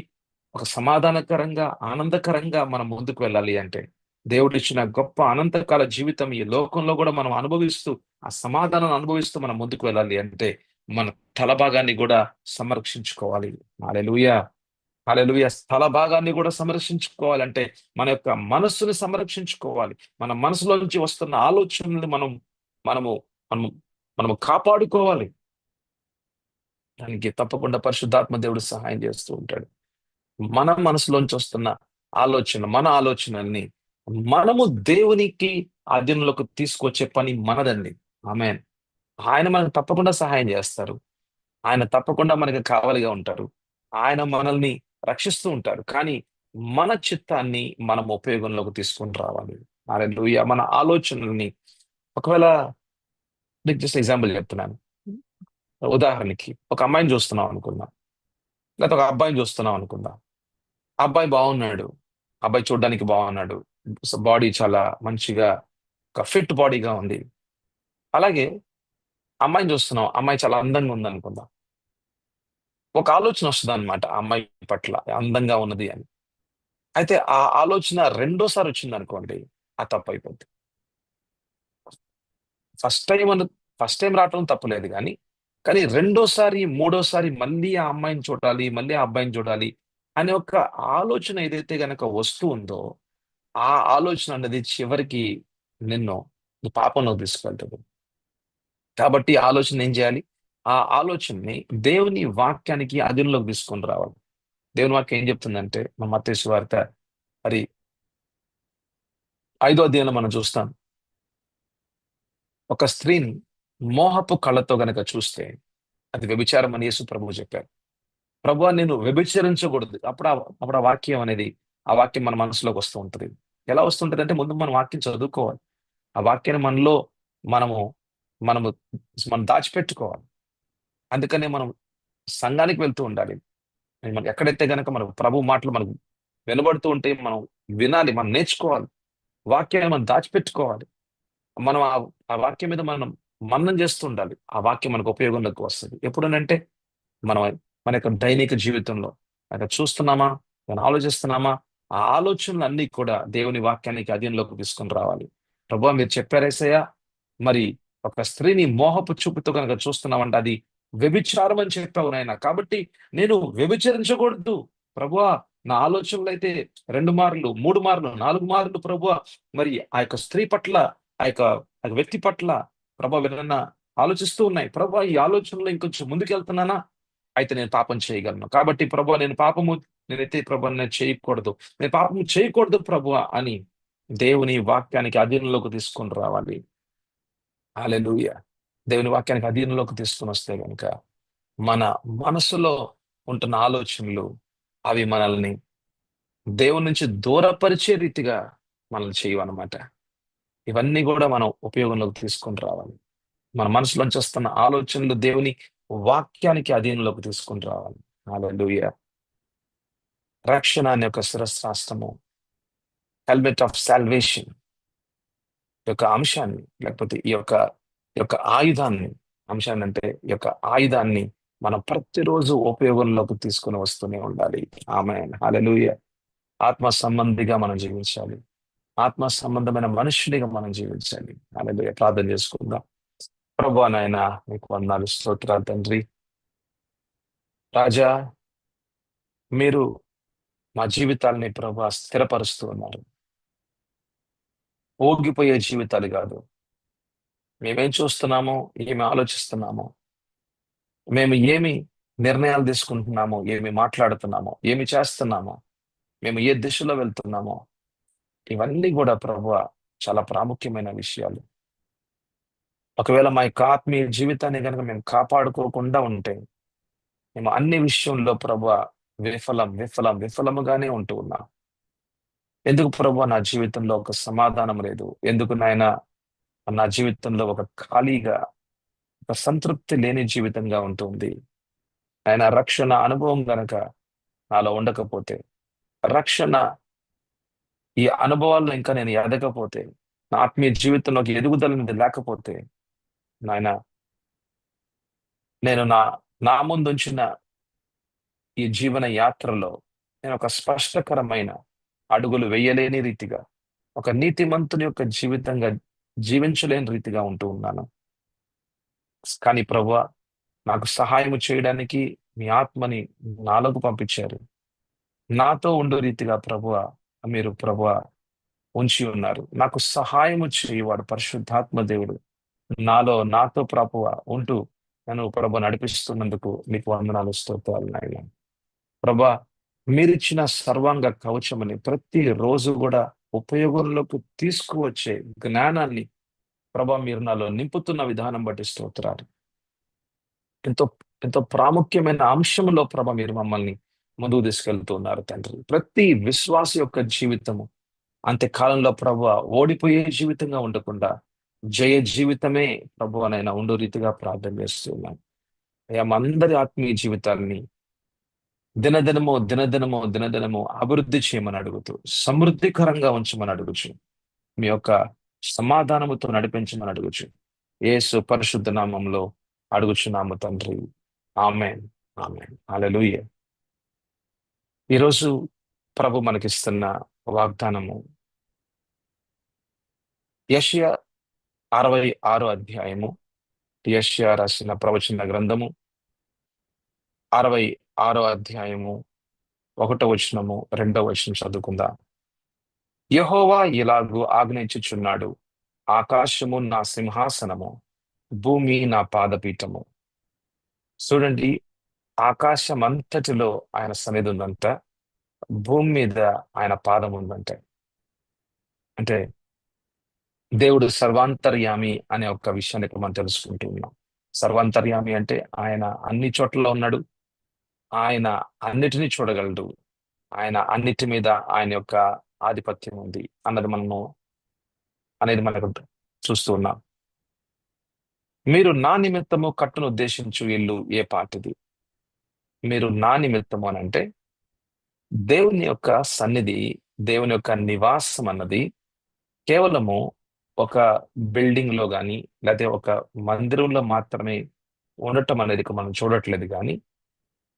ఒక సమాధానకరంగా, ఆనందకరంగా మనం ముందుకు వెళ్ళాలి అంటే, దేవుడిచ్చిన గొప్ప అనంతకాల జీవితం ఈ లోకంలో కూడా మనం అనుభవిస్తూ, ఆ సమాధానాన్ని అనుభవిస్తూ మనం ముందుకు వెళ్ళాలి అంటే, మన తల భాగాన్ని కూడా సంరక్షించుకోవాలి. హల్లెలూయా. హల్లెలూయా. స్థల భాగాన్ని కూడా సంరక్షించుకోవాలంటే మన యొక్క మనస్సుని సంరక్షించుకోవాలి. మన మనసులో నుంచి వస్తున్న ఆలోచనల్ని మనము మనము మనము కాపాడుకోవాలి. దానికి తప్పకుండా పరిశుద్ధాత్మ దేవుడు సహాయం చేస్తూ ఉంటాడు. మన మనసులోంచి వస్తున్న మన ఆలోచనల్ని మనము దేవునికి ఆధీనంలోకి తీసుకొచ్చే పని మనదండి. ఆమేన్. ఆయన మనకు తప్పకుండా సహాయం చేస్తారు. ఆయన తప్పకుండా మనకి కావలిగా ఉంటారు. ఆయన మనల్ని రక్షిస్తూ ఉంటారు. కానీ మన చిత్తాన్ని మనం ఉపయోగంలోకి తీసుకొని రావాలి. హల్లెలూయా. మన ఆలోచనల్ని ఒకవేళ మీకు జస్ట్ ఎగ్జాంపుల్ చెప్తున్నాను. ఉదాహరణకి ఒక అమ్మాయిని చూస్తున్నాం అనుకుందాం. లేకపోతే ఒక అబ్బాయిని చూస్తున్నాం అనుకుందాం. ఆ అబ్బాయి బాగున్నాడు. అబ్బాయి చూడ్డానికి బాగున్నాడు. బాడీ చాలా మంచిగా ఒక ఫిట్ బాడీగా ఉంది. అలాగే అమ్మాయిని చూస్తున్నాం. అమ్మాయి చాలా అందంగా ఉందనుకుందాం. ఒక ఆలోచన వస్తదనమాట ఆ అమ్మాయి పట్ల అందంగా ఉన్నది అని. అయితే ఆ ఆలోచన రెండోసారి వచ్చిందనుకోండి, అది తప్పయిపోద్ది. ఫస్ట్ టైమ్ అను ఫస్ట్ టైమ్ రావటం తప్పులేదు గానీ, కానీ రెండోసారి, మూడోసారి మళ్ళీ ఆ అమ్మాయిని చూడాలి, మళ్ళీ ఆ అబ్బాయిని చూడాలి అనే ఒక ఆలోచన ఏదైతే గనక వస్తూ ఉందో, ఆ ఆలోచన అనేది చివరికి నిన్ను పాపంలోకి తీసుకెళ్తది. కాబట్టి ఆ ఆలోచన ఏం చేయాలి? ఆ ఆలోచనని దేవుని వాక్యానికి అదునులోకి తీసుకొని రావాలి. దేవుని వాక్యం ఏం చెప్తుందంటే, మన మత్తయి సువార్త మరి 5వ అధ్యాయంలో మనం చూస్తాం. ఒక స్త్రీని మోహపు కళ్ళతో గనక చూస్తే అది వ్యభిచారం అని యేసు ప్రభువు చెప్పారు. ప్రభువా నేను వ్యభిచరించకూడదు. అప్పుడు ఆ వాక్యం అనేది ఆ వాక్యం మన మనసులోకి వస్తూ ఉంటుంది. ఎలా వస్తుంటది అంటే ముందు మనం వాక్యం చదువుకోవాలి. ఆ వాక్యాన్ని మనలో మనము మనము మనం దాచిపెట్టుకోవాలి. అందుకనే మనం సంఘానికి వెళ్తూ ఉండాలి. మనం ఎక్కడైతే గనక మన ప్రభు మాటలు మనకు వినబడుతూ ఉంటే మనం వినాలి, మనం నేర్చుకోవాలి. వాక్యాన్ని మనం దాచిపెట్టుకోవాలి. మనం ఆ వాక్యం మీద మనం మననం చేస్తూ ఉండాలి. ఆ వాక్యం మనకు ఉపయోగంలోకి వస్తుంది. ఎప్పుడనంటే మనం మన యొక్క దైనిక జీవితంలో అక్కడ చూస్తున్నామా, మనం ఆలోచిస్తున్నామా, ఆ ఆలోచనలన్నీ కూడా దేవుని వాక్యానికి అధీనంలోకి తీసుకొని రావాలి. ప్రభువా మీరు చెప్పారేసయ్యా, మరి ఒక స్త్రీని మోహపు చూపుతో కనుక చూస్తున్నామంటే అది వ్యభిచారం అని చెప్పావు నాయన. కాబట్టి నేను వ్యభిచరించకూడదు ప్రభువా. నా ఆలోచనలు అయితే 2 మార్లు, 3 మార్లు, 4 మార్లు ప్రభువా, మరి ఆ యొక్క స్త్రీ పట్ల, ఆ యొక్క ఆ వ్యక్తి పట్ల ప్రభా ఏదన్నా ఆలోచిస్తూ ఉన్నాయి. ప్రభా ఈ ఆలోచనలో ఇంకొంచెం ముందుకెళ్తున్నానా, అయితే నేను పాపం చేయగలను. కాబట్టి ప్రభు నేనైతే ప్రభు నేను చేయకూడదు. నేను పాపం చేయకూడదు ప్రభు అని దేవుని వాక్యానికి అధీనంలోకి తీసుకొని రావాలి. హల్లెలూయా. దేవుని వాక్యానికి అధీనంలోకి తీసుకొని వస్తే గనుక మన మనసులో ఉంటున్న ఆలోచనలు అవి మనల్ని దేవుని నుంచి దూరపరిచే రీతిగా మనల్ని చేయవన్నమాట. ఇవన్నీ కూడా మనం ఉపయోగంలోకి తీసుకొని రావాలి. మన మనసులోంచి వస్తున్న ఆలోచనలు దేవుని వాక్యానికి అధీనంలోకి తీసుకొని రావాలి. హల్లెలూయా. రక్షణ అనే ఒక శిరస్త్రాస్త్రము, హెల్మెట్ ఆఫ్ సాల్వేషన్ యొక్క అంశాన్ని, లేకపోతే ఈ యొక్క ఆయుధాన్ని, అంశాన్ని అంటే ఈ యొక్క ఆయుధాన్ని మనం ప్రతిరోజు ఉపయోగంలోకి తీసుకుని వస్తూనే ఉండాలి. ఆమేన్. హల్లెలూయా. ఆత్మ సంబంధిగా మనం జీవించాలి. ఆత్మ సంబంధమైన మనుషునిగా మనం జీవించాలి. హల్లెలూయా. ప్రార్థన చేసుకుందాం. ప్రభువా నాయన మీకు వందనాలు, స్తోత్రాలు తండ్రి. రాజా, మీరు మా జీవితాల్ని ప్రభువా స్థిరపరుస్తూ ఉన్నారు. ఊగిపోయే జీవితాలు కాదు. మేమేం చూస్తున్నామో, ఏమి ఆలోచిస్తున్నామో, మేము ఏమి నిర్ణయాలు తీసుకుంటున్నామో, ఏమి మాట్లాడుతున్నామో, ఏమి చేస్తున్నామో, మేము ఏ దిశలో వెళ్తున్నామో, ఇవన్నీ కూడా ప్రభువా చాలా ప్రాముఖ్యమైన విషయాలు. ఒకవేళ మా యొక్క ఆత్మీయ జీవితాన్ని కనుక మేము కాపాడుకోకుండా ఉంటే, మేము అన్ని విషయంలో ప్రభువా విఫలముగానే ఉంటూ ఉన్నాం. ఎందుకు ప్రభువా నా జీవితంలో ఒక సమాధానం లేదు? ఎందుకు నాయన నా జీవితంలో ఒక ఖాళీగా, ఒక సంతృప్తి లేని జీవితంగా ఉంటుంది? ఆయన రక్షణ అనుభవం గనక నాలో ఉండకపోతే, రక్షణ ఈ అనుభవాల్లో ఇంకా నేను ఎదగకపోతే, నా ఆత్మీయ జీవితంలోకి ఎదుగుదల అనేది లేకపోతే, నాయన నేను నా ముందుంచిన ఈ జీవన యాత్రలో నేను ఒక స్పష్టకరమైన అడుగులు వేయలేని రీతిగా, ఒక నీతిమంతుని యొక్క జీవితంగా జీవించలేని రీతిగా ఉంటూ ఉన్నాను. కానీ ప్రభువా నాకు సహాయం చేయడానికి మీ ఆత్మని నాలోకి పంపించారు. నాతో ఉండు రీతిగా ప్రభువా మీరు ప్రభువా ఉంచి ఉన్నారు. నాకు సహాయము చేయవాడు పరిశుద్ధాత్మ దేవుడు నాతో ప్రభువా ఉంటూ నన్ను ప్రభు నడిపిస్తున్నందుకు మీకు వందనాలు, స్తోత్రాలు నాయన. ప్రభా మీరిచ్చిన సర్వాంగ కవచమని ప్రతి రోజు కూడా ఉపయోగంలోకి తీసుకువచ్చే జ్ఞానాన్ని ప్రభా మీరు నాలో నింపుతున్న విధానం బట్టి స్తోత్రాలు. ఎంతో ఎంతో ప్రాముఖ్యమైన అంశంలో ప్రభ మీరు మమ్మల్ని ముందుకు తీసుకెళ్తూ ఉన్నారు తండ్రి. ప్రతి విశ్వాస యొక్క జీవితము అంత్యకాలంలో ప్రభు ఓడిపోయే జీవితంగా ఉండకుండా జయ జీవితమే ప్రభు అనైనా ఉండు రీతిగా ప్రార్థన చేస్తున్నాను. అయ్యా మా అందరి ఆత్మీయ జీవితాన్ని దినదినము అభివృద్ధి చేయమని అడుగుతూ, సమృద్ధికరంగా ఉంచమని అడుగుచు, మీ యొక్క సమాధానముతో నడిపించమని అడుగుచు, యేసు పరిశుద్ధ నామంలో అడుగుచున్నాము తండ్రి. ఆమేన్. ఆమేన్. హల్లెలూయా. ఈరోజు ప్రభు మనకిస్తున్న వాగ్దానము యెషయా 66 అధ్యాయము. యెషయా రాసిన ప్రవచన గ్రంథము 66 అధ్యాయము 1వ వచనము 2వ వచనం చదువుకుందాం. యెహోవా ఇలాగు ఆజ్ఞయించుచున్నాడు, ఆకాశము నా సింహాసనము, భూమి నా పాదపీఠము. చూడండి, ఆకాశం అంతటిలో ఆయన సన్నిధి ఉందంట, భూమి మీద ఆయన పాదం ఉందంట. అంటే దేవుడు సర్వాంతర్యామి అనే ఒక విషయాన్ని ఇక్కడ మనం తెలుసుకుంటూ ఉన్నాం. సర్వాంతర్యామి అంటే ఆయన అన్ని చోట్ల ఉన్నాడు, ఆయన అన్నిటినీ చూడగలడు, ఆయన అన్నిటి మీద ఆయన యొక్క ఆధిపత్యం ఉంది అనేది మనకు చూస్తూ ఉన్నాం. మీరు నా నిమిత్తము కట్టును ఉద్దేశించు ఇల్లు ఏ పాటిది? మీరు నా నిమిత్తము అని అంటే దేవుని యొక్క సన్నిధి, దేవుని యొక్క నివాసం అన్నది కేవలము ఒక బిల్డింగ్ లో కానీ లేకపోతే ఒక మందిరంలో మాత్రమే ఉండటం అనేది మనం చూడట్లేదు. కానీ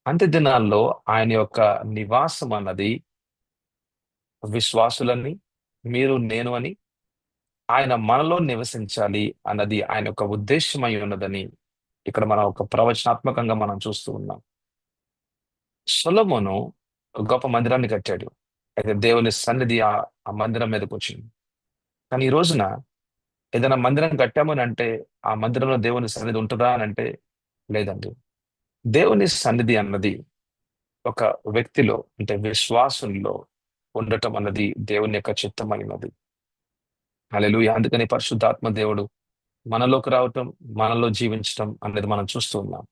అంత్య దినాల్లో ఆయన యొక్క నివాసం అన్నది విశ్వాసులని, మీరు నేను అని, ఆయన మనలో నివసించాలి అన్నది ఆయన యొక్క ఉద్దేశమై ఉన్నదని ఇక్కడ మనం ఒక ప్రవచనాత్మకంగా మనం చూస్తూ ఉన్నాం. సొలొమోను గొప్ప మందిరాన్ని కట్టాడు. అయితే దేవుని సన్నిధి ఆ మందిరం మీదకి వచ్చింది. కానీ ఈ రోజున ఏదైనా మందిరం కట్టామని అంటే ఆ మందిరంలో దేవుని సన్నిధి ఉంటుందా అని అంటే లేదండి. దేవుని సన్నిధి అన్నది ఒక వ్యక్తిలో అంటే విశ్వాసంలో ఉండటం అన్నది దేవుని యొక్క చిత్తమైనది. హల్లెలూయా. అందుకని పరిశుద్ధాత్మ దేవుడు మనలోకి రావటం, మనలో జీవించటం అనేది మనం చూస్తూ ఉన్నాం.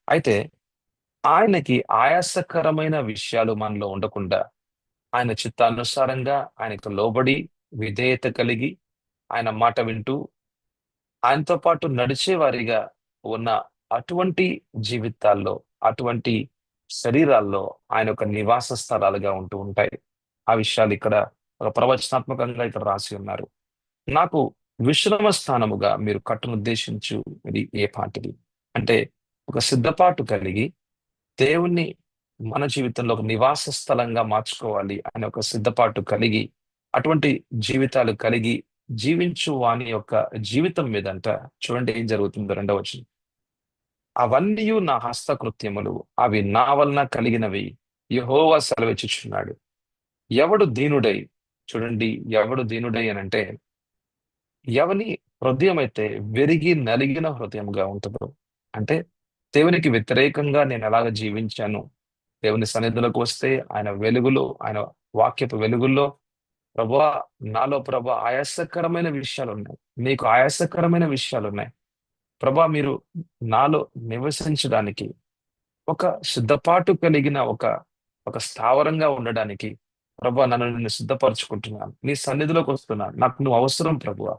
అయితే ఆయనకి ఆయాసకరమైన విషయాలు మనలో ఉండకుండా ఆయన చిత్తానుసారంగా ఆయనకు లోబడి విధేయత కలిగి ఆయన మాట వింటూ ఆయనతో పాటు నడిచే వారిగా ఉన్న అటువంటి జీవితాల్లో, అటువంటి శరీరాల్లో ఆయన యొక్క నివాస స్థలాలుగా ఉంటూ ఉంటాయి. ఆ విషయాలు ఇక్కడ ఒక ప్రవచనాత్మకంగా ఇక్కడ రాసి ఉన్నారు. నాకు విశ్రమ స్థానముగా మీరు కట్టును ఉద్దేశించు ఇది ఏ పాటిది అంటే ఒక సిద్ధపాటు కలిగి దేవుణ్ణి మన జీవితంలో ఒక నివాస స్థలంగా మార్చుకోవాలి అనే ఒక సిద్ధపాటు కలిగి అటువంటి జీవితాలు కలిగి జీవించు వాని యొక్క జీవితం మీదంట చూడండి ఏం జరుగుతుందో. 2వ వచనం, అవన్నీ నా హస్తకృత్యములు, అవి నా వలన కలిగినవి, యెహోవా సెలవిచ్చుచున్నాడు. ఎవడు దీనుడై, చూడండి ఎవడు దీనుడై అని అంటే ఎవని హృదయం అయితే విరిగి నలిగిన హృదయంగా ఉంటుందో, అంటే దేవునికి వ్యతిరేకంగా నేను ఎలాగ జీవించాను, దేవుని సన్నిధిలోకి వస్తే ఆయన వెలుగులో, ఆయన వాక్యపు వెలుగుల్లో ప్రభా నాలో ప్రభా ఆయాసకరమైన విషయాలు ఉన్నాయి, మీకు ఆయాసకరమైన విషయాలు ఉన్నాయి ప్రభా, మీరు నాలో నివసించడానికి ఒక సిద్ధపాటు కలిగిన ఒక ఒక స్థావరంగా ఉండడానికి ప్రభా నన్ను నేను సిద్ధపరచుకుంటున్నాను, నీ సన్నిధిలోకి వస్తున్నాను, నాకు నువ్వు అవసరం ప్రభువా,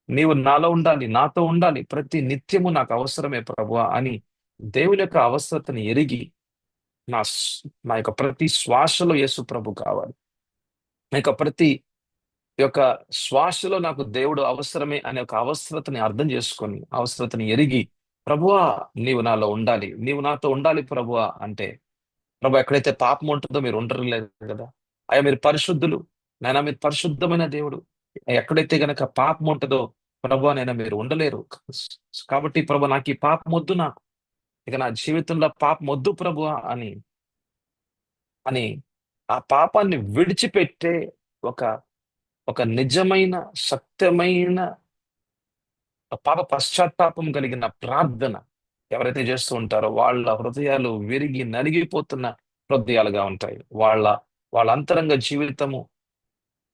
నీవు నాలో ఉండాలి, నాతో ఉండాలి, ప్రతి నిత్యము నాకు అవసరమే ప్రభువా అని దేవుని యొక్క అవసరతని ఎరిగి నా యొక్క ప్రతి శ్వాసలో యేసు ప్రభు కావాలి, నా యొక్క ప్రతి యొక్క శ్వాసలో నాకు దేవుడు అవసరమే అనే ఒక అవసరతని అర్థం చేసుకొని అవసరతని ఎరిగి ప్రభువా నీవు నాలో ఉండాలి, నీవు నాతో ఉండాలి ప్రభువా అంటే ప్రభు ఎక్కడైతే పాపం ఉంటుందో మీరు ఉండరు లేదు కదా. అయ్యా మీరు పరిశుద్ధులు, నైనా మీరు పరిశుద్ధమైన దేవుడు, ఎక్కడైతే గనక పాపం ఉంటుందో ప్రభు నైనా మీరు ఉండలేరు. కాబట్టి ప్రభు నాకు ఈ పాపం వద్దు, నాకు ఇక నా జీవితంలో పాపం వద్దు ప్రభువా అని అని ఆ పాపాన్ని విడిచిపెట్టే ఒక ఒక నిజమైన సత్యమైన పాప పశ్చాత్తాపం కలిగిన ప్రార్థన ఎవరైతే చేస్తూ ఉంటారో వాళ్ళ హృదయాలు విరిగి నలిగిపోతున్న హృదయాలుగా ఉంటాయి. వాళ్ళ అంతరంగ జీవితము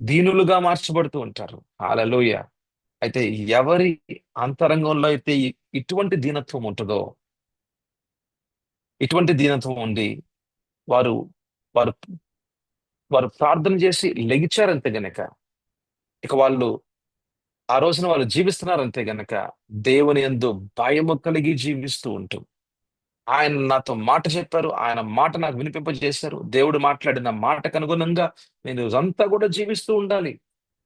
దీనులుగా మార్చబడుతూ ఉంటారు. హల్లెలూయా. అయితే ఎవరి అంతరంగంలో అయితే ఇటువంటి దీనత్వం ఉంటుందో, ఇటువంటి దీనత్వం ఉండి వారు వారు వారు ప్రార్థన చేసి లెగిచారంతే గనక ఇక వాళ్ళు ఆ రోజున వాళ్ళు జీవిస్తున్నారంతే గనక దేవుని యందు భయము కలిగి జీవిస్తూ ఉంటూ ఆయన నాతో మాట చెప్పారు, ఆయన మాట నాకు వినిపింపజేశారు, దేవుడు మాట్లాడిన మాటకు అనుగుణంగా నేను ఇదంతా కూడా జీవిస్తూ ఉండాలి,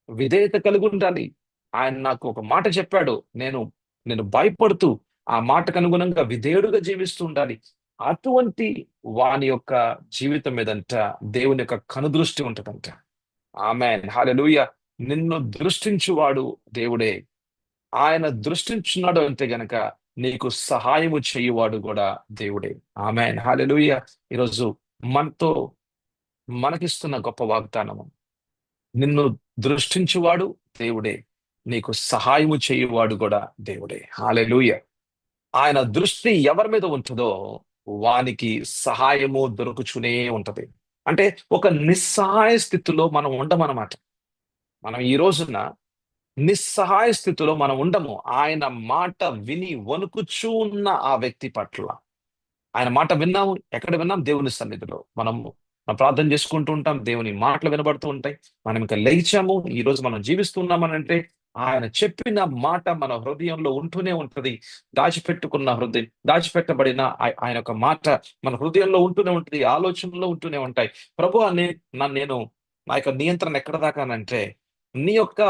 విధేయత కలిగి ఉండాలి. ఆయన నాకు ఒక మాట చెప్పాడు, నేను నేను భయపడుతూ ఆ మాటకు అనుగుణంగా విధేయుడుగా జీవిస్తూ ఉండాలి. అటువంటి వాని యొక్క జీవితం మీదంట దేవుని యొక్క కనుదృష్టి ఉంటదంట. ఆమేన్, హల్లెలూయా. నిన్ను దృష్టించువాడు దేవుడే. ఆయన దృష్టించున్నాడు అంటే గనక నీకు సహాయము చేయువాడు కూడా దేవుడే. ఆమేన్, హల్లెలూయా. ఈరోజు మనతో మనకిస్తున్న గొప్ప వాగ్దానము, నిన్ను దృష్టించువాడు దేవుడే, నీకు సహాయము చేయువాడు కూడా దేవుడే. హల్లెలూయా. ఆయన దృష్టి ఎవరి మీద ఉంటుందో వానికి సహాయము దొరుకుచునే ఉంటది. అంటే ఒక నిస్సహాయ స్థితిలో మనం ఉండమన్నమాట. మనం ఈ రోజున నిస్సహాయ స్థితిలో మనం ఉండము. ఆయన మాట విని వణుకుచూ ఉన్న ఆ వ్యక్తి పట్ల ఆయన మాట విన్నాము. ఎక్కడ విన్నాం? దేవుని సన్నిధిలో. మనము మనం ప్రార్థన చేసుకుంటూ ఉంటాం, దేవుని మాటలు వినబడుతూ ఉంటాయి. మనం ఇంకా లేచాము, ఈ రోజు మనం జీవిస్తున్నామనంటే ఆయన చెప్పిన మాట మన హృదయంలో ఉంటూనే ఉంటది. దాచిపెట్టబడిన ఆయన యొక్క మాట మన హృదయంలో ఉంటూనే ఉంటుంది, ఆలోచనలో ఉంటూనే ఉంటాయి. ప్రభు అని నేను నా యొక్క నియంత్రణ ఎక్కడ దాకానంటే, నీ యొక్క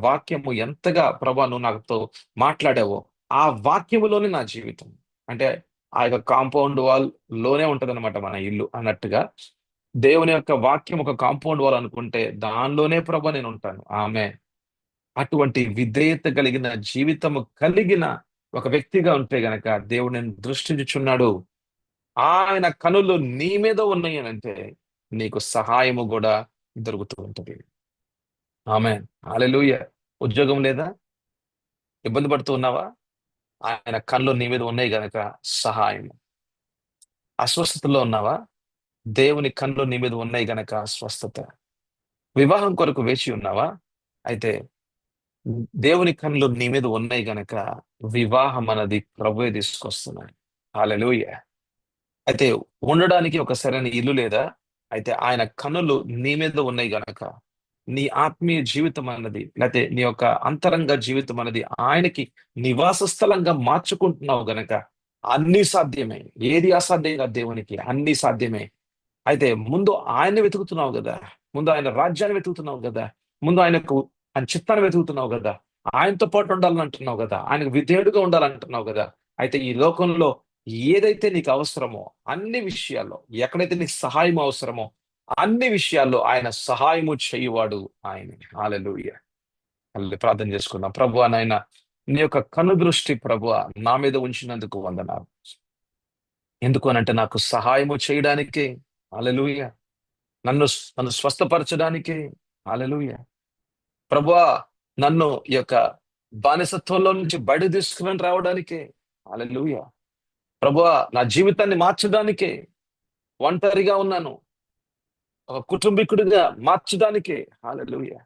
వాక్యము ఎంతగా ప్రభు నువ్వు నాతో మాట్లాడావో ఆ వాక్యములోనే నా జీవితం. అంటే ఆ యొక్క కాంపౌండ్ వాల్ లోనే ఉంటదన్నమాట మన ఇల్లు అన్నట్టుగా. దేవుని యొక్క వాక్యం ఒక కాంపౌండ్ వాల్ అనుకుంటే దానిలోనే ప్రభు నేను ఉంటాను. ఆమె అటువంటి విధేయత కలిగిన జీవితము కలిగిన ఒక వ్యక్తిగా ఉంటే గనక దేవుడు నేను దృష్టించుచున్నాడు. ఆయన కనులు నీ మీద ఉన్నాయి అని అంటే నీకు సహాయము కూడా దొరుకుతూ ఉంటుంది. ఆమె హల్లెలూయా. ఉద్యోగం లేదా? ఇబ్బంది పడుతూ ఉన్నావా? ఆయన కళ్ళు నీ మీద ఉన్నాయి గనక సహాయం. అస్వస్థతలో ఉన్నావా? దేవుని కళ్ళు నీ మీద ఉన్నాయి గనక స్వస్థత. వివాహం కొరకు వేచి ఉన్నావా? అయితే దేవుని కళ్ళు నీ మీద ఉన్నాయి గనక వివాహం అన్నది ప్రభువే తీసుకొస్తున్నాడు. హల్లెలూయా. అయితే ఉండడానికి ఒక సరైన ఇల్లు లేదా? అయితే ఆయన కన్నులు నీ మీద ఉన్నాయి గనక నీ ఆత్మీయ జీవితం అన్నది, లేకపోతే నీ యొక్క అంతరంగ జీవితం అన్నది ఆయనకి నివాస స్థలంగా మార్చుకుంటున్నావు గనక అన్ని సాధ్యమే. ఏది అసాధ్యం కాదు దేవునికి, అన్ని సాధ్యమే. అయితే ముందు ఆయన్ని వెతుకుతున్నావు కదా, ముందు ఆయన రాజ్యాన్ని వెతుకుతున్నావు కదా, ముందు ఆయన చిత్తాన్ని వెతుకుతున్నావు కదా, ఆయనతో పాటు ఉండాలని అంటున్నావు కదా, ఆయనకు విధేయుడుగా ఉండాలంటున్నావు కదా. అయితే ఈ లోకంలో ఏదైతే నీకు అవసరమో అన్ని విషయాల్లో, ఎక్కడైతే నీకు సహాయం అవసరమో అన్ని విషయాల్లో ఆయన సహాయము చేయువాడు ఆయన. హల్లెలూయా. ప్రార్థన చేసుకుందాం. ప్రభువా నాయన, నీ యొక్క కనుదృష్టి ప్రభువా నా మీద ఉంచినందుకు వందనాలు. ఎందుకు అనంటే నాకు సహాయము చేయడానికి. హల్లెలూయా. నన్ను నన్ను స్వస్థపరచడానికి. హల్లెలూయా. ప్రభువా నన్ను ఈ యొక్క బానిసత్వంలో నుంచి బయట తీసుకుని రావడానికి. హల్లెలూయా. ప్రభువా నా జీవితాన్ని మార్చడానికే, ఒంటరిగా ఉన్నాను ఒక కుటుంబీకుడిగా మార్చడానికే. హల్లెలూయా.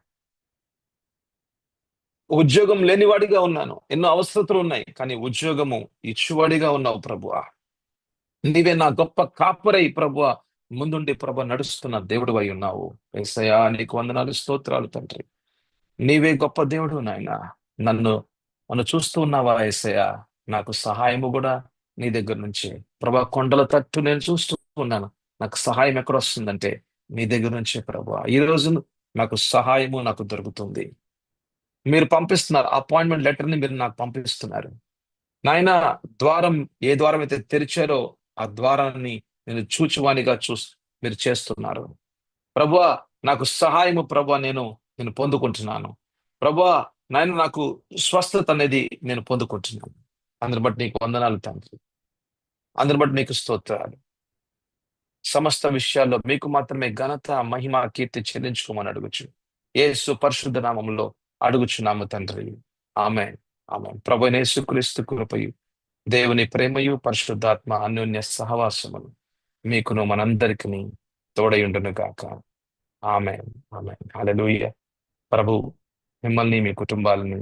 ఉద్యోగం లేనివాడిగా ఉన్నాను, ఎన్నో అవసరతలు ఉన్నాయి, కానీ ఉద్యోగము ఇచ్చువాడిగా ఉన్నావు ప్రభువా. నీవే నా గొప్ప కాపరై ప్రభువా ముందుండి ప్రభు నడుస్తున్న దేవుడు అయి ఉన్నావు. యేసయ్యా నీకు వందనాలు, స్తోత్రాలు తండ్రి. నీవే గొప్ప దేవుడు నాయన. నన్ను నన్ను చూస్తూ ఉన్నావా యేసయ్యా? నాకు సహాయము కూడా నీ దగ్గర నుంచి. ప్రభా కొండల తట్టు నేను చూస్తూ ఉన్నాను, నాకు సహాయం ఎక్కడ వస్తుందంటే నీ దగ్గర నుంచే ప్రభువా. ఈ రోజు నాకు సహాయము నాకు దొరుకుతుంది. మీరు పంపిస్తున్నారు, అపాయింట్మెంట్ లెటర్ ని మీరు నాకు పంపిస్తున్నారు నాయన. ద్వారం ఏ ద్వారం అయితే తెరిచారో ఆ ద్వారాన్ని నేను చూచువానిగా మీరు చేస్తున్నారు ప్రభువా. నాకు సహాయము ప్రభువా నేను పొందుకుంటున్నాను ప్రభువా. నాయన నాకు స్వస్థత అనేది నేను పొందుకుంటున్నాను. అందరి బట్టి నీకు వందనాలు తండ్రి, అందరి బట్టి నీకు స్తోత్రాలు. సమస్త విషయాల్లో మీకు మాత్రమే ఘనత, మహిమ, కీర్తి చెల్లించుకోమని అడుగుచు యేసు పరిశుద్ధ నామములో అడుగుచున్నాము తండ్రి. ఆమేన్. ఆమేన్. ప్రభువైన యేసుక్రీస్తు కృపయు, దేవుని ప్రేమయు, పరిశుద్ధాత్మ అన్యోన్య సహవాసమును మీకును మనందరికీ తోడయుండును గాక. ఆమేన్. ఆమేన్. హల్లెలూయా. ప్రభు మిమ్మల్ని, మీ కుటుంబాలని